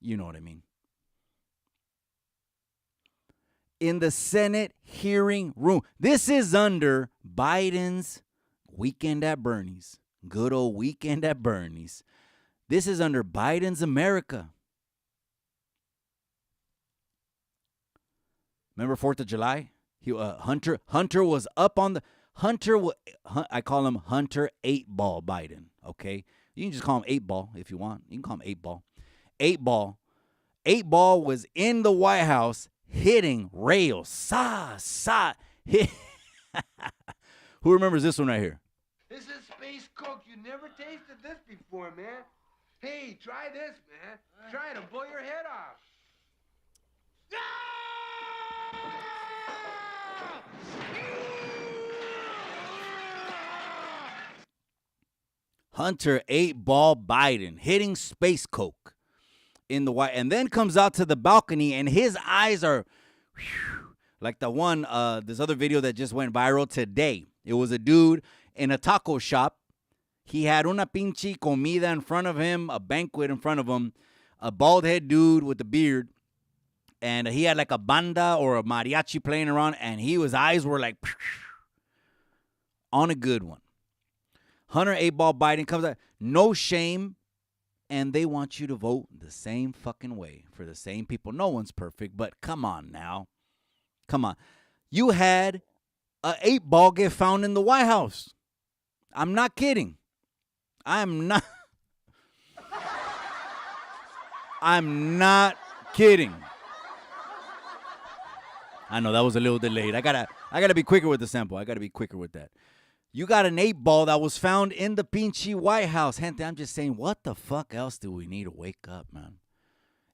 A: You know what I mean? In the Senate hearing room. This is under Biden's weekend at Bernie's. Good old weekend at Bernie's. This is under Biden's America. Remember 4th of July? Hunter was up on the... I call him Hunter 8-Ball Biden, okay? You can just call him 8-Ball if you want. You can call him 8-Ball. 8-Ball. 8-Ball was in the White House hitting rails. Who remembers this one right here?
B: This is Space Coke. You never tasted this before, man. Hey, try this, man. Try it and blow your head off.
A: Hunter 8-Ball Biden hitting Space Coke in the White, and then comes out to the balcony, and his eyes are like the one, this other video that just went viral today. It was a dude in a taco shop. He had una pinche comida in front of him, a banquet in front of him, a bald head dude with a beard, and he had like a banda or a mariachi playing around, and his eyes were like on a good one. Hunter 8-Ball Biden comes out, no shame, and they want you to vote the same fucking way for the same people. No one's perfect, but come on now. Come on. You had a 8-Ball get found in the White House. I'm not kidding. I'm not kidding. I know that was a little delayed. I gotta be quicker with the sample. I gotta be quicker with that. You got an 8-Ball that was found in the pinchy White House. Gente, I'm just saying, what the fuck else do we need to wake up, man?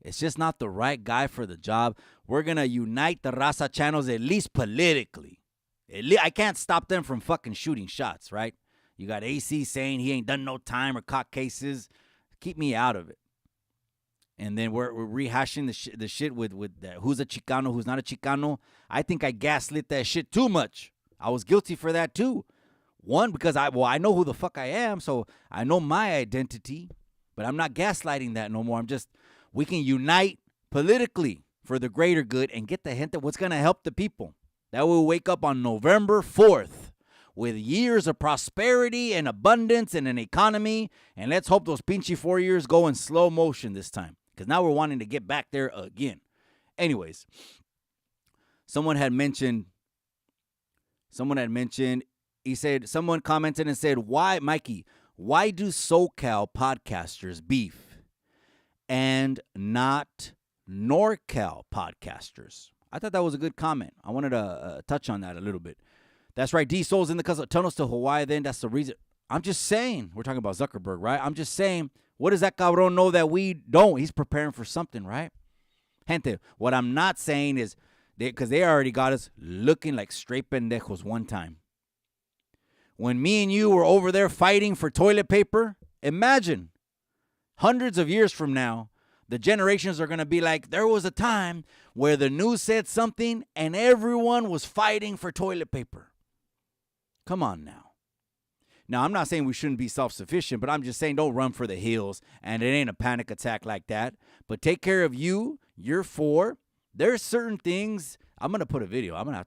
A: It's just not the right guy for the job. We're going to unite the Raza channels, at least politically. I can't stop them from fucking shooting shots, right? You got AC saying he ain't done no time or caught cases. Keep me out of it. And then we're rehashing the shit with who's a Chicano, who's not a Chicano. I think I gaslit that shit too much. I was guilty for that too. One, because I know who the fuck I am, so I know my identity, but I'm not gaslighting that no more. We can unite politically for the greater good and get the hint of what's going to help the people. That will wake up on November 4th with years of prosperity and abundance and an economy, and let's hope those pinchy 4 years go in slow motion this time, because now we're wanting to get back there again. Anyways, someone had mentioned, someone commented and said, why do SoCal podcasters beef and not NorCal podcasters? I thought that was a good comment. I wanted to touch on that a little bit. That's right. D-Soul's in the tunnels to Hawaii. Then that's the reason. I'm just saying. We're talking about Zuckerberg, right? I'm just saying. What does that cabron know that we don't? He's preparing for something, right? Gente, what I'm not saying is Because they already got us looking like straight pendejos one time. When me and you were over there fighting for toilet paper, imagine hundreds of years from now, the generations are going to be like, there was a time where the news said something and everyone was fighting for toilet paper. Come on now. Now, I'm not saying we shouldn't be self-sufficient, but I'm just saying don't run for the hills, and it ain't a panic attack like that. But take care of you, you're four. There's certain things, I'm going to have to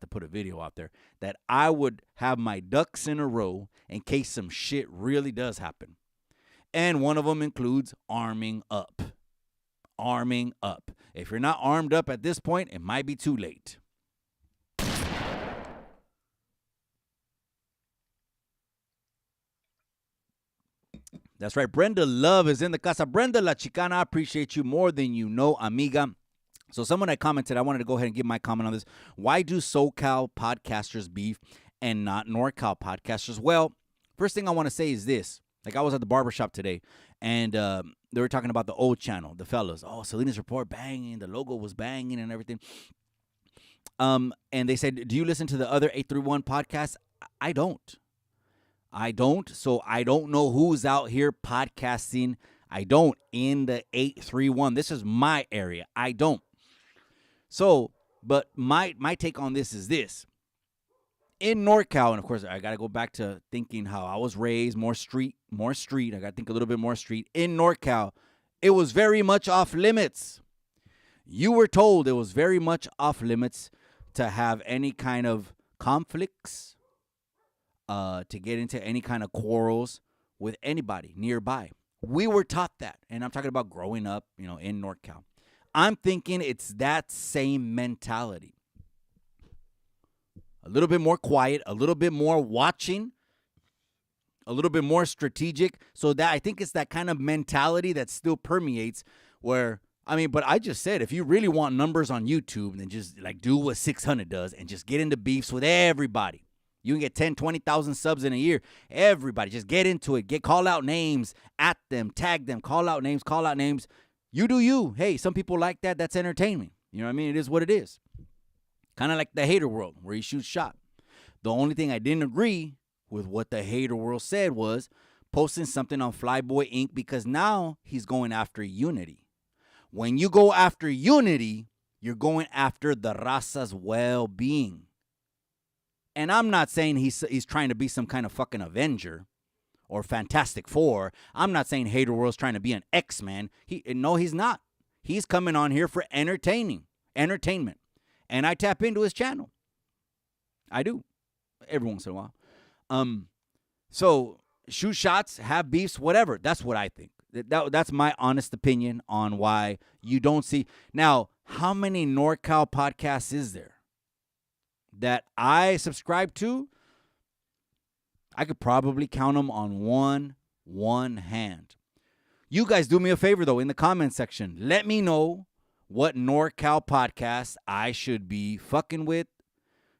A: put a video out there that I would have my ducks in a row in case some shit really does happen. And one of them includes arming up. Arming up. If you're not armed up at this point, it might be too late. That's right. Brenda Love is in the casa. Brenda La Chicana, I appreciate you more than you know, amiga. So someone had commented, I wanted to go ahead and give my comment on this. Why do SoCal podcasters beef and not NorCal podcasters? Well, first thing I want to say is this. Like I was at the barbershop today, and they were talking about the old channel, the fellas. Oh, Selena's Report banging. The logo was banging and everything. And they said, do you listen to the other 831 podcasts? I don't. So I don't know who's out here podcasting. I don't in the 831. This is my area. I don't. So, but my take on this is this. In NorCal, and of course, I got to go back to thinking how I was raised, more street. I got to think a little bit more street. In NorCal, it was very much off limits. You were told it was very much off limits to have any kind of conflicts, to get into any kind of quarrels with anybody nearby. We were taught that, and I'm talking about growing up, in NorCal. I'm thinking it's that same mentality. A little bit more quiet, a little bit more watching, a little bit more strategic. So that I think it's that kind of mentality that still permeates where, but I just said, if you really want numbers on YouTube, then just like do what 600 does and just get into beefs with everybody. You can get 10, 20,000 subs in a year. Everybody, just get into it. Call out names at them, tag them, call out names. You do you. Hey, some people like that. That's entertainment. You know what I mean? It is what it is. Kind of like the hater world where he shoots shot. The only thing I didn't agree with what the hater world said was posting something on Flyboy Inc. because now he's going after unity. When you go after unity, you're going after the raza's well-being. And I'm not saying he's trying to be some kind of fucking Avenger or Fantastic Four. I'm not saying Hater World's trying to be an X-Man. No, he's not. He's coming on here for entertainment. And I tap into his channel. I do. Every once in a while. So shoot shots, have beefs, whatever. That's what I think. That's my honest opinion on why you don't see. Now, how many NorCal podcasts is there that I subscribe to? I could probably count them on one hand. You guys do me a favor, though, in the comment section. Let me know what NorCal podcasts I should be fucking with,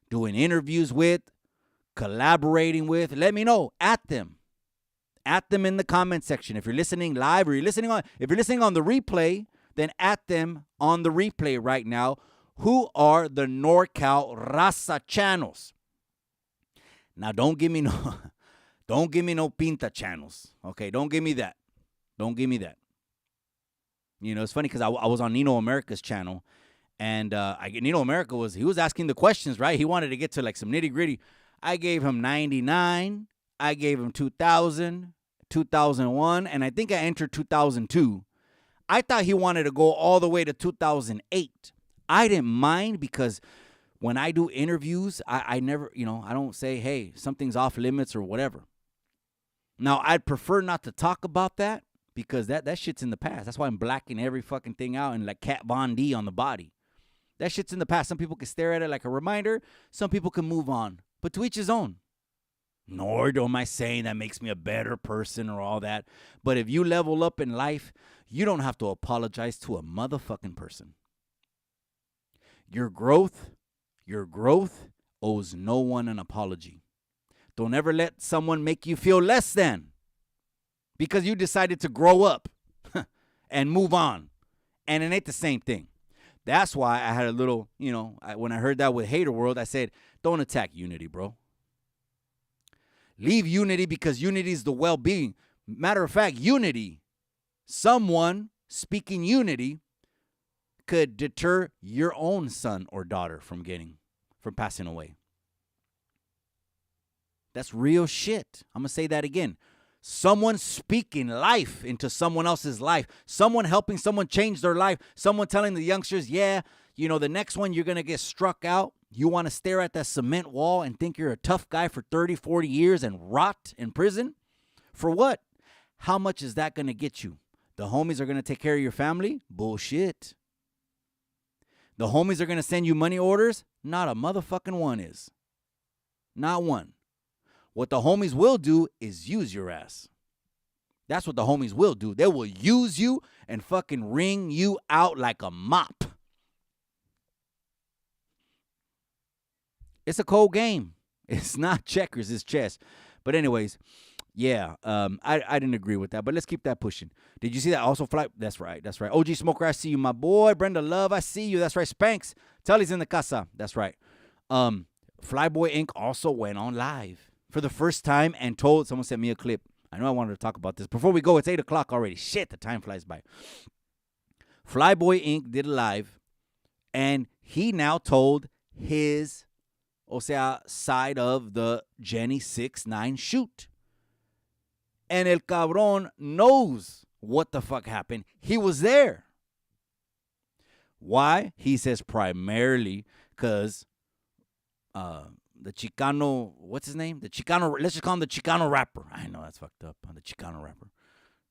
A: doing interviews with, collaborating with. Let me know. At them in the comment section. If you're listening live or if you're listening on the replay, then at them on the replay right now. Who are the NorCal Raza channels? Now, don't give me no pinta channels. Okay, don't give me that. It's funny because I was on Nino America's channel, and Nino America was asking the questions, right? He wanted to get to like some nitty gritty. I gave him 99. I gave him 2000, 2001, and I think I entered 2002. I thought he wanted to go all the way to 2008. I didn't mind because when I do interviews, I never, I don't say, hey, something's off limits or whatever. Now, I'd prefer not to talk about that because that shit's in the past. That's why I'm blacking every fucking thing out and like Kat Von D on the body. That shit's in the past. Some people can stare at it like a reminder. Some people can move on. But to each his own. Nor am I saying that makes me a better person or all that. But if you level up in life, you don't have to apologize to a motherfucking person. Your growth owes no one an apology. Don't ever let someone make you feel less than because you decided to grow up and move on. And it ain't the same thing. That's why I had a little, when I heard that with Hater World, I said, don't attack unity, bro. Leave unity because unity is the well-being. Matter of fact, unity, someone speaking unity could deter your own son or daughter from passing away. That's real shit. I'm going to say that again. Someone speaking life into someone else's life. Someone helping someone change their life. Someone telling the youngsters, the next one you're going to get struck out. You want to stare at that cement wall and think you're a tough guy for 30, 40 years and rot in prison? For what? How much is that going to get you? The homies are going to take care of your family? Bullshit. The homies are going to send you money orders? Not a motherfucking one is. Not one. What the homies will do is use your ass. That's what the homies will do. They will use you and fucking wring you out like a mop. It's a cold game. It's not checkers, it's chess. But anyways, yeah, I didn't agree with that, but let's keep that pushing. Did you see that also fly? That's right. OG Smoker, I see you. My boy, Brenda Love, I see you. That's right. Spanks, Tully's in the casa. That's right. Flyboy Inc. also went on live for the first time and someone sent me a clip. I know I wanted to talk about this. Before we go, it's 8 o'clock already. Shit, the time flies by. Flyboy Inc. did a live, and he now told his, side of the Jenny 6ix9ine shoot. And el cabrón knows what the fuck happened. He was there. Why? He says primarily because the Chicano, what's his name? The Chicano, let's just call him the Chicano rapper. I know that's fucked up. The Chicano rapper.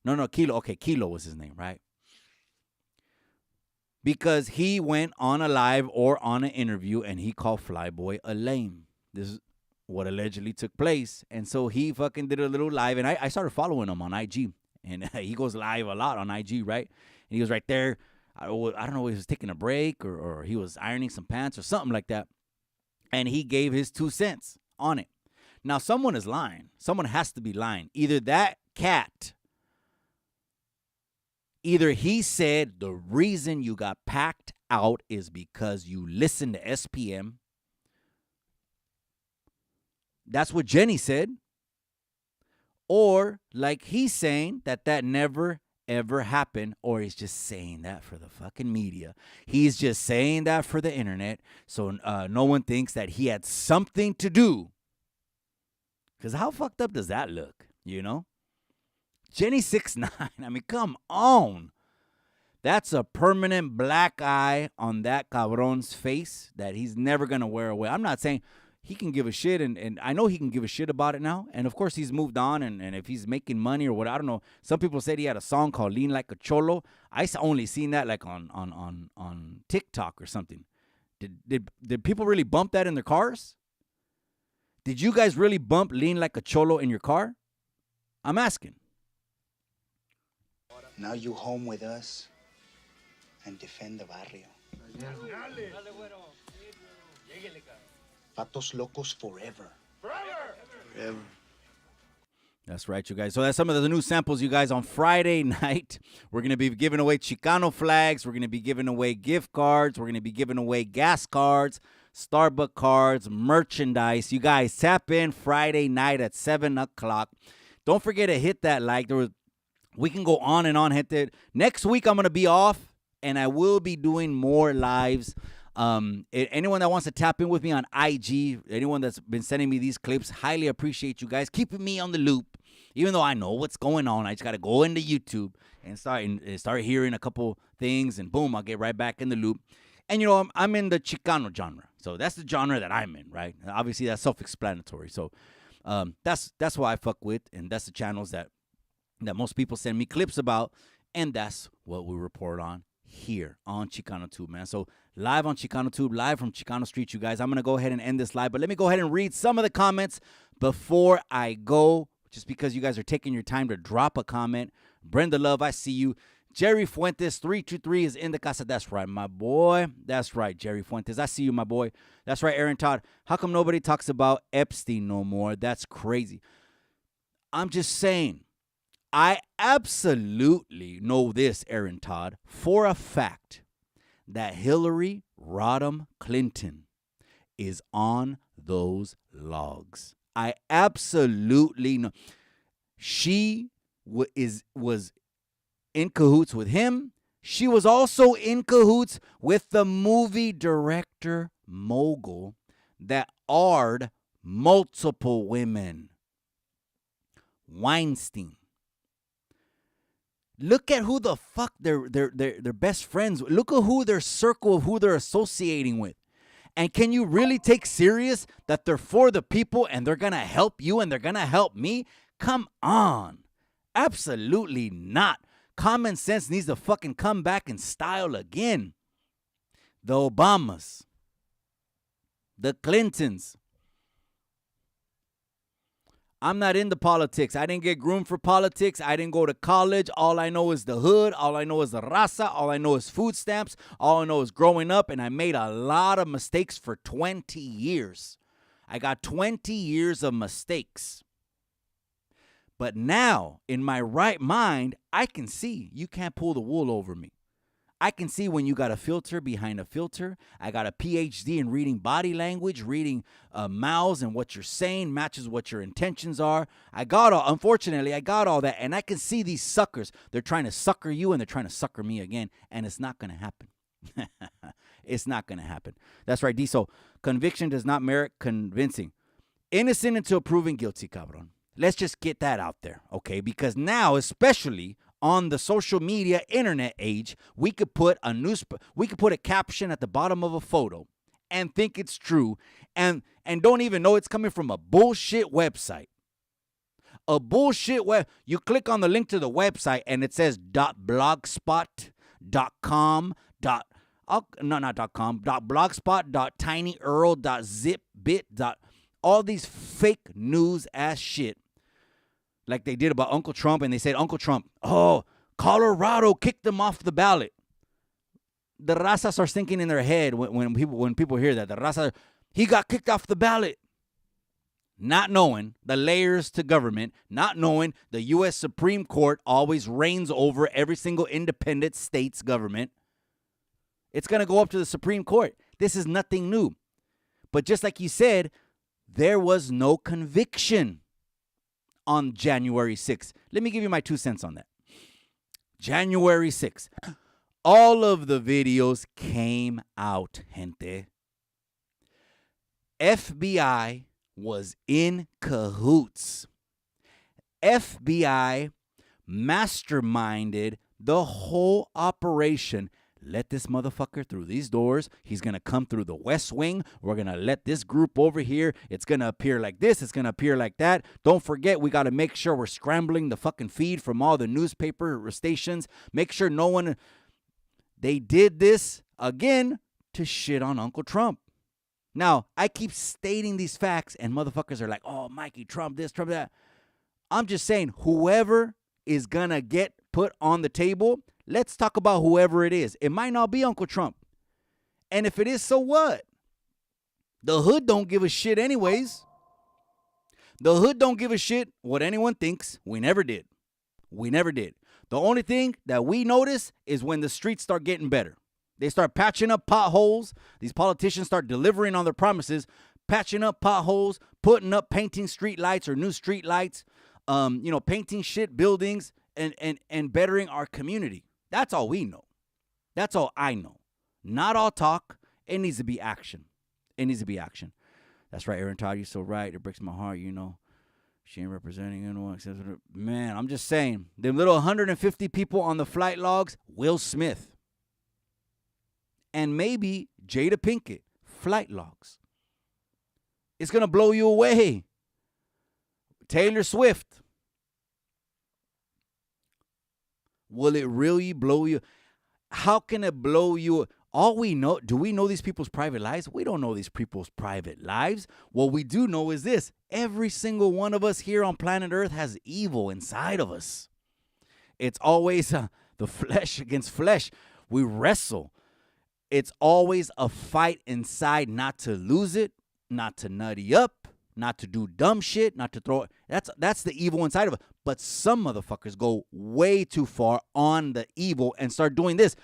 A: No, Kilo. Okay, Kilo was his name, right? Because he went on a live or on an interview and he called Flyboy a lame. This is what allegedly took place. And so he fucking did a little live, and I started following him on IG. And he goes live a lot on IG, right? And he was right there. I don't know if he was taking a break or he was ironing some pants or something like that. And he gave his 2 cents on it. Now, someone is lying. Someone has to be lying. Either that cat, either he said the reason you got packed out is because you listened to SPM. That's what Jenny said. Or like he's saying that never, ever happened, or he's just saying that for the fucking media. He's just saying that for the internet so no one thinks that he had something to do. Because how fucked up does that look, Jenny 6ix9ine, I mean, come on. That's a permanent black eye on that cabron's face that he's never going to wear away. I'm not saying he can give a shit, and I know he can give a shit about it now. And, of course, he's moved on, and if he's making money or what, I don't know. Some people said he had a song called Lean Like a Cholo. I only seen that like on TikTok or something. Did people really bump that in their cars? Did you guys really bump Lean Like a Cholo in your car? I'm asking.
C: Now you home with us and defend the barrio. Patos Locos forever. Forever.
A: That's right, you guys. So that's some of the new samples, you guys. On Friday night, we're going to be giving away Chicano flags. We're going to be giving away gift cards. We're going to be giving away gas cards, Starbucks cards, merchandise. You guys, tap in Friday night at 7 o'clock. Don't forget to hit that like. We can go on and on. Hit that. Next week, I'm going to be off, and I will be doing more lives. Anyone that wants to tap in with me on IG, anyone that's been sending me these clips, highly appreciate you guys keeping me on the loop. Even though I know what's going on, I just got to go into YouTube and start hearing a couple things, and boom, I'll get right back in the loop. And, I'm in the Chicano genre. So that's the genre that I'm in, right? Obviously, that's self-explanatory. So that's what I fuck with, and that's the channels that most people send me clips about, and that's what we report on here on Chicano Tube, man. So live on Chicano Tube, live from Chicano Street, you guys. I'm going to go ahead and end this live, but let me go ahead and read some of the comments before I go, just because you guys are taking your time to drop a comment. Brenda Love, I see you. Jerry Fuentes, 323 is in the casa. That's right, my boy. That's right, Jerry Fuentes. I see you, my boy. That's right, Aaron Todd. How come nobody talks about Epstein no more? That's crazy. I'm just saying, I absolutely know this, Aaron Todd, for a fact that Hillary Rodham Clinton is on those logs. I absolutely know. She was in cahoots with him. She was also in cahoots with the movie director mogul that arred multiple women. Weinstein. Look at who the fuck their best friends. Look at who their circle of who they're associating with. And can you really take serious that they're for the people and they're going to help you and they're going to help me? Come on. Absolutely not. Common sense needs to fucking come back in style again. The Obamas. The Clintons. I'm not into politics. I didn't get groomed for politics. I didn't go to college. All I know is the hood. All I know is the raza. All I know is food stamps. All I know is growing up. And I made a lot of mistakes for 20 years. I got 20 years of mistakes. But now, in my right mind, I can see you can't pull the wool over me. I can see when you got a filter behind a filter. I got a PhD in reading body language, reading mouths and what you're saying matches what your intentions are. Unfortunately, I got all that. And I can see these suckers. They're trying to sucker you and they're trying to sucker me again. And it's not going to happen. It's not going to happen. That's right, D. So conviction does not merit convincing. Innocent until proven guilty, cabron. Let's just get that out there, okay? Because now, especially on the social media internet age, we could put a caption at the bottom of a photo and think it's true and don't even know it's coming from a bullshit website. A bullshit web. You click on the link to the website and it says .blogspot.com. .blogspot.tinyearl.zipbit. All these fake news ass shit. Like they did about Uncle Trump, and they said, Uncle Trump, Colorado kicked him off the ballot. The raza starts thinking in their head when people hear that. The raza, he got kicked off the ballot. Not knowing the layers to government, not knowing the U.S. Supreme Court always reigns over every single independent state's government. It's going to go up to the Supreme Court. This is nothing new. But just like you said, there was no conviction on January 6th. Let me give you my 2 cents on that. January 6th. All of the videos came out, gente. FBI was in cahoots. FBI masterminded the whole operation. Let this motherfucker through these doors. He's going to come through the West Wing. We're going to let this group over here. It's going to appear like this. It's going to appear like that. Don't forget, we got to make sure we're scrambling the fucking feed from all the newspaper stations. Make sure no one... They did this, again, to shit on Uncle Trump. Now, I keep stating these facts, and motherfuckers are like, oh, Mikey, Trump this, Trump that. I'm just saying, whoever is going to get put on the table... Let's talk about whoever it is. It might not be Uncle Trump. And if it is, so what? The hood don't give a shit anyways. The hood don't give a shit what anyone thinks. We never did. We never did. The only thing that we notice is when the streets start getting better. They start patching up potholes. These politicians start delivering on their promises, patching up potholes, putting up painting street lights or new street lights, painting shit buildings and bettering our community. That's all we know. That's all I know. Not all talk. It needs to be action. It needs to be action. That's right, Aaron Todd. You're so right. It breaks my heart, She ain't representing anyone except for her. Man, I'm just saying. Them little 150 people on the flight logs, Will Smith. And maybe Jada Pinkett, flight logs. It's going to blow you away. Taylor Swift. Will it really blow you? How can it blow you? All we know, do we know these people's private lives? We don't know these people's private lives. What we do know is this. Every single one of us here on planet Earth has evil inside of us. It's always the flesh against flesh. We wrestle. It's always a fight inside not to lose it, not to nutty up, not to do dumb shit, not to throw it. That's the evil inside of us. But some motherfuckers go way too far on the evil and start doing this.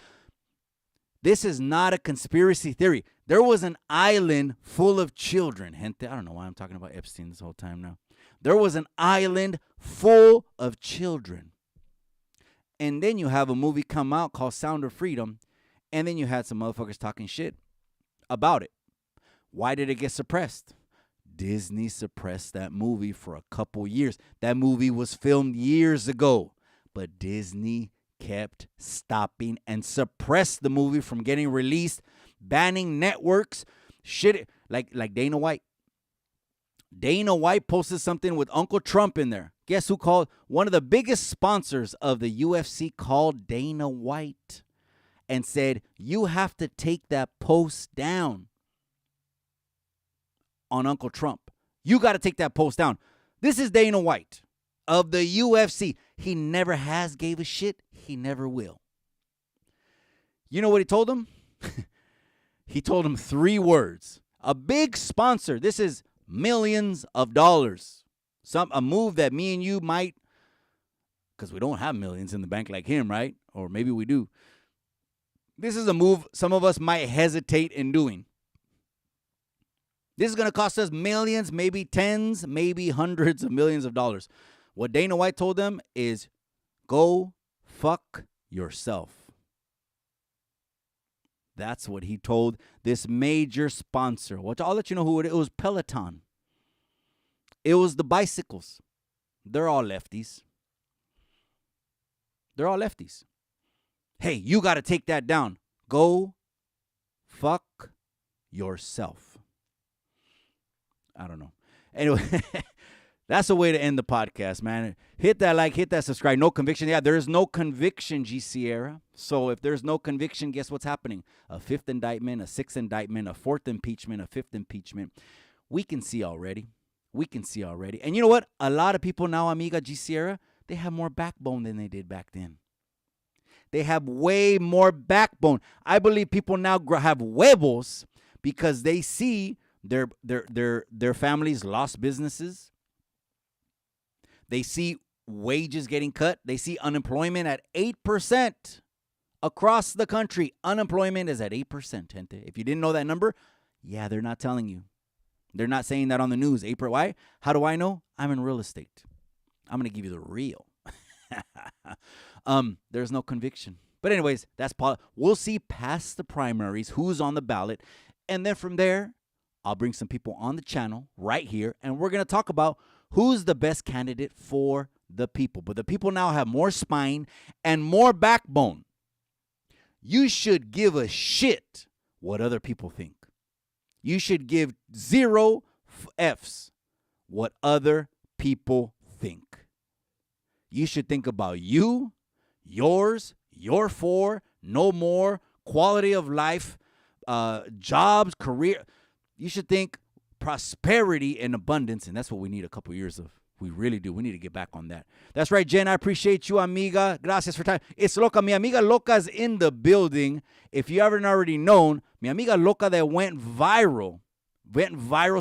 A: This is not a conspiracy theory. There was an island full of children. Gente, I don't know why I'm talking about Epstein this whole time now. There was an island full of children. And then you have a movie come out called Sound of Freedom. And then you had some motherfuckers talking shit about it. Why did it get suppressed? Disney suppressed that movie for a couple years. That movie was filmed years ago. But Disney kept stopping and suppressed the movie from getting released, banning networks, shit like Dana White. Dana White posted something with Uncle Trump in there. Guess who called? One of the biggest sponsors of the UFC called Dana White and said, you have to take that post down on Uncle Trump. You got to take that post down. This is Dana White of the UFC. He never has gave a shit. He never will. You know what he told him? He told him 3 words. A big sponsor. This is millions of dollars. A move that me and you might, because we don't have millions in the bank like him, right? Or maybe we do. This is a move some of us might hesitate in doing. This is going to cost us millions, maybe tens, maybe hundreds of millions of dollars. What Dana White told them is, go fuck yourself. That's what he told this major sponsor. I'll let you know who it was. Peloton. It was the bicycles. They're all lefties. They're all lefties. Hey, you got to take that down. Go fuck yourself. I don't know. Anyway, that's a way to end the podcast, man. Hit that like, hit that subscribe. No conviction. Yeah, there is no conviction, G. Sierra. So if there's no conviction, guess what's happening? A 5th indictment, a 6th indictment, a 4th impeachment, a 5th impeachment. We can see already. And you know what? A lot of people now, amiga G. Sierra, they have more backbone than they did back then. They have way more backbone. I believe people now have huevos because they see their families lost businesses. They see wages getting cut. They see unemployment at 8% across the country. Unemployment is at 8%, gente. If you didn't know that number, yeah, they're not telling you. They're not saying that on the news. April, why? How do I know? I'm in real estate. I'm going to give you the real. There's no conviction. But anyways, we'll see past the primaries who's on the ballot. And then from there, I'll bring some people on the channel right here. And we're going to talk about who's the best candidate for the people. But the people now have more spine and more backbone. You should give a shit what other people think. You should give 0 F's what other people think. You should think about you, yours, your 4, no more, quality of life, jobs, career. You should think prosperity and abundance, and that's what we need a couple years of. We really do. We need to get back on that. That's right, Jen. I appreciate you, amiga. Gracias for time. It's Loca. Mi amiga Loca's in the building. If you haven't already known, mi amiga Loca that went viral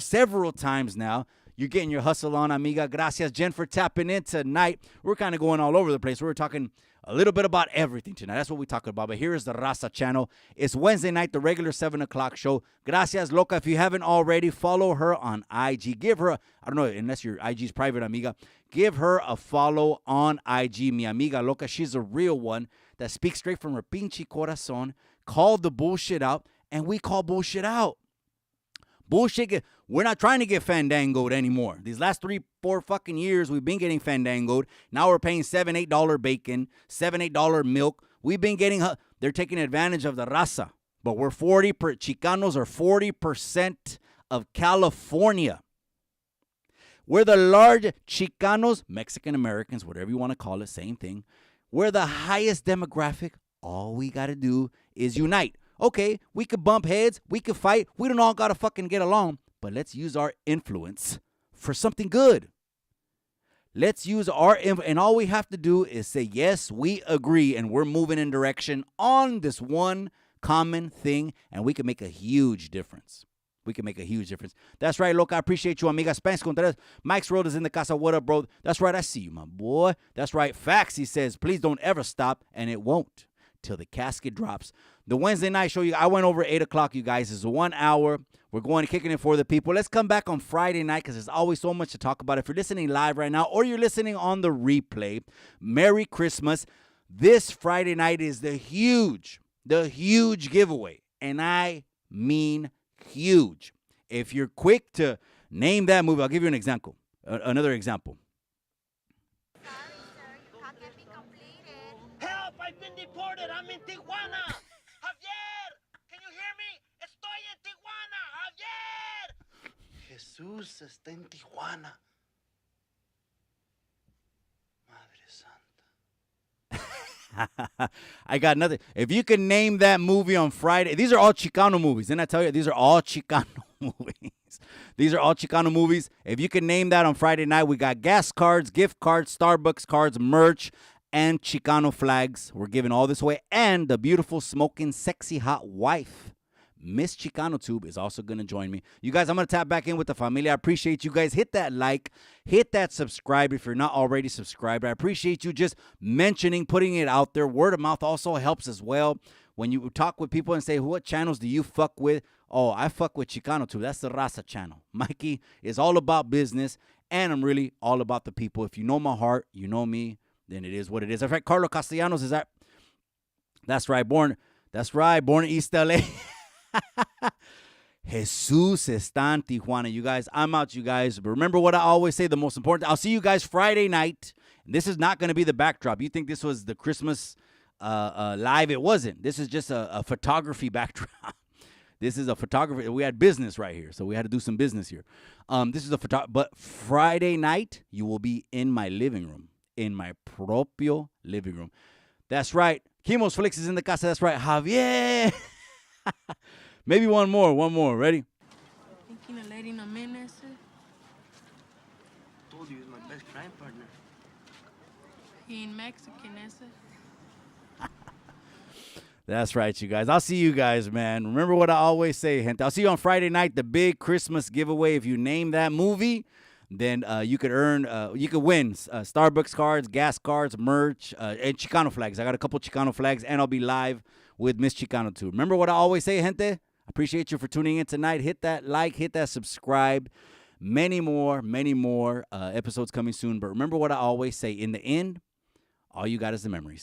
A: several times now. You're getting your hustle on, amiga. Gracias, Jen, for tapping in tonight. We're kind of going all over the place. We're talking a little bit about everything tonight. That's what we talk about. But here is the Raza channel. It's Wednesday night, the regular 7 o'clock show. Gracias, Loca. If you haven't already, follow her on IG. Give her, I don't know, unless your IG's private, amiga. Give her a follow on IG, mi amiga Loca. She's a real one that speaks straight from her pinche corazon. Called the bullshit out, and we call bullshit out. Bullshit. We're not trying to get fandangoed anymore. These last 3-4 fucking years, we've been getting fandangoed. Now we're paying $7, $8 bacon, $7, $8 milk. We've been getting, they're taking advantage of the raza. But we're Chicanos are 40% of California. We're the largest, Chicanos, Mexican Americans, whatever you want to call it, same thing. We're the highest demographic. All we got to do is unite. Okay, we could bump heads, we could fight, we don't all got to fucking get along, but let's use our influence for something good. Let's use our influence, and all we have to do is say, yes, we agree, and we're moving in direction on this one common thing, and we can make a huge difference. We can make a huge difference. That's right, Loca. I appreciate you, amiga. Spanish Contreras. Mike's Road is in the casa. What up, bro? That's right. I see you, my boy. That's right. Facts, he says. Please don't ever stop, and it won't. till the casket drops. The Wednesday night show, I went over 8 o'clock, you guys. It's 1 hour. We're going to kicking it for the people. Let's come back on Friday night because there's always so much to talk about. If you're listening live right now or you're listening on the replay, Merry Christmas. This Friday night is the huge giveaway. And I mean huge. If you're quick to name that movie, I'll give you an example. Another example.
D: Sorry, sir, your call can't be completed.
E: Help! I've been deported. I'm in Tijuana. Javier, can you hear me? Estoy en Tijuana. Javier.
C: Jesús está en Tijuana. Madre Santa.
A: I got nothing. If you can name that movie on Friday, these are all Chicano movies. Didn't I tell you? These are all Chicano movies. These are all Chicano movies. If you can name that on Friday night, we got gas cards, gift cards, Starbucks cards, merch, and Chicano flags. We're giving all this away. And the beautiful, smoking, sexy, hot wife, Miss Chicano Tube, is also going to join me. You guys, I'm going to tap back in with the familia. I appreciate you guys. Hit that like. Hit that subscribe if you're not already subscribed. I appreciate you just mentioning, putting it out there. Word of mouth also helps as well. When you talk with people and say, what channels do you fuck with? Oh, I fuck with Chicano Tube. That's the Raza channel. Mikey is all about business, and I'm really all about the people. If you know my heart, you know me, then it is what it is. In fact, Carlos Castellanos is that. That's right, born in East LA. Jesus está en Tijuana. You guys, I'm out, you guys. But remember what I always say, the most important. I'll see you guys Friday night. This is not going to be the backdrop. You think this was the Christmas live? It wasn't. This is just a photography backdrop. This is a photography. We had business right here, so we had to do some business here. This is a but Friday night, you will be in my living room, in my propio living room. That's right. Kimos Felix is in the casa. That's right. Javier. Maybe one more. Ready?
F: Thinking of letting him in, ese?
E: Told you he's my best crime partner.
F: He ain't Mexican, ese?
A: That's right, you guys. I'll see you guys, man. Remember what I always say, gente. I'll see you on Friday night, the big Christmas giveaway. If you name that movie, then you could win Starbucks cards, gas cards, merch, and Chicano flags. I got a couple Chicano flags, and I'll be live with Miss Chicano too. Remember what I always say, gente? I appreciate you for tuning in tonight. Hit that like, hit that subscribe. Many more episodes coming soon. But remember what I always say. In the end, all you got is the memories.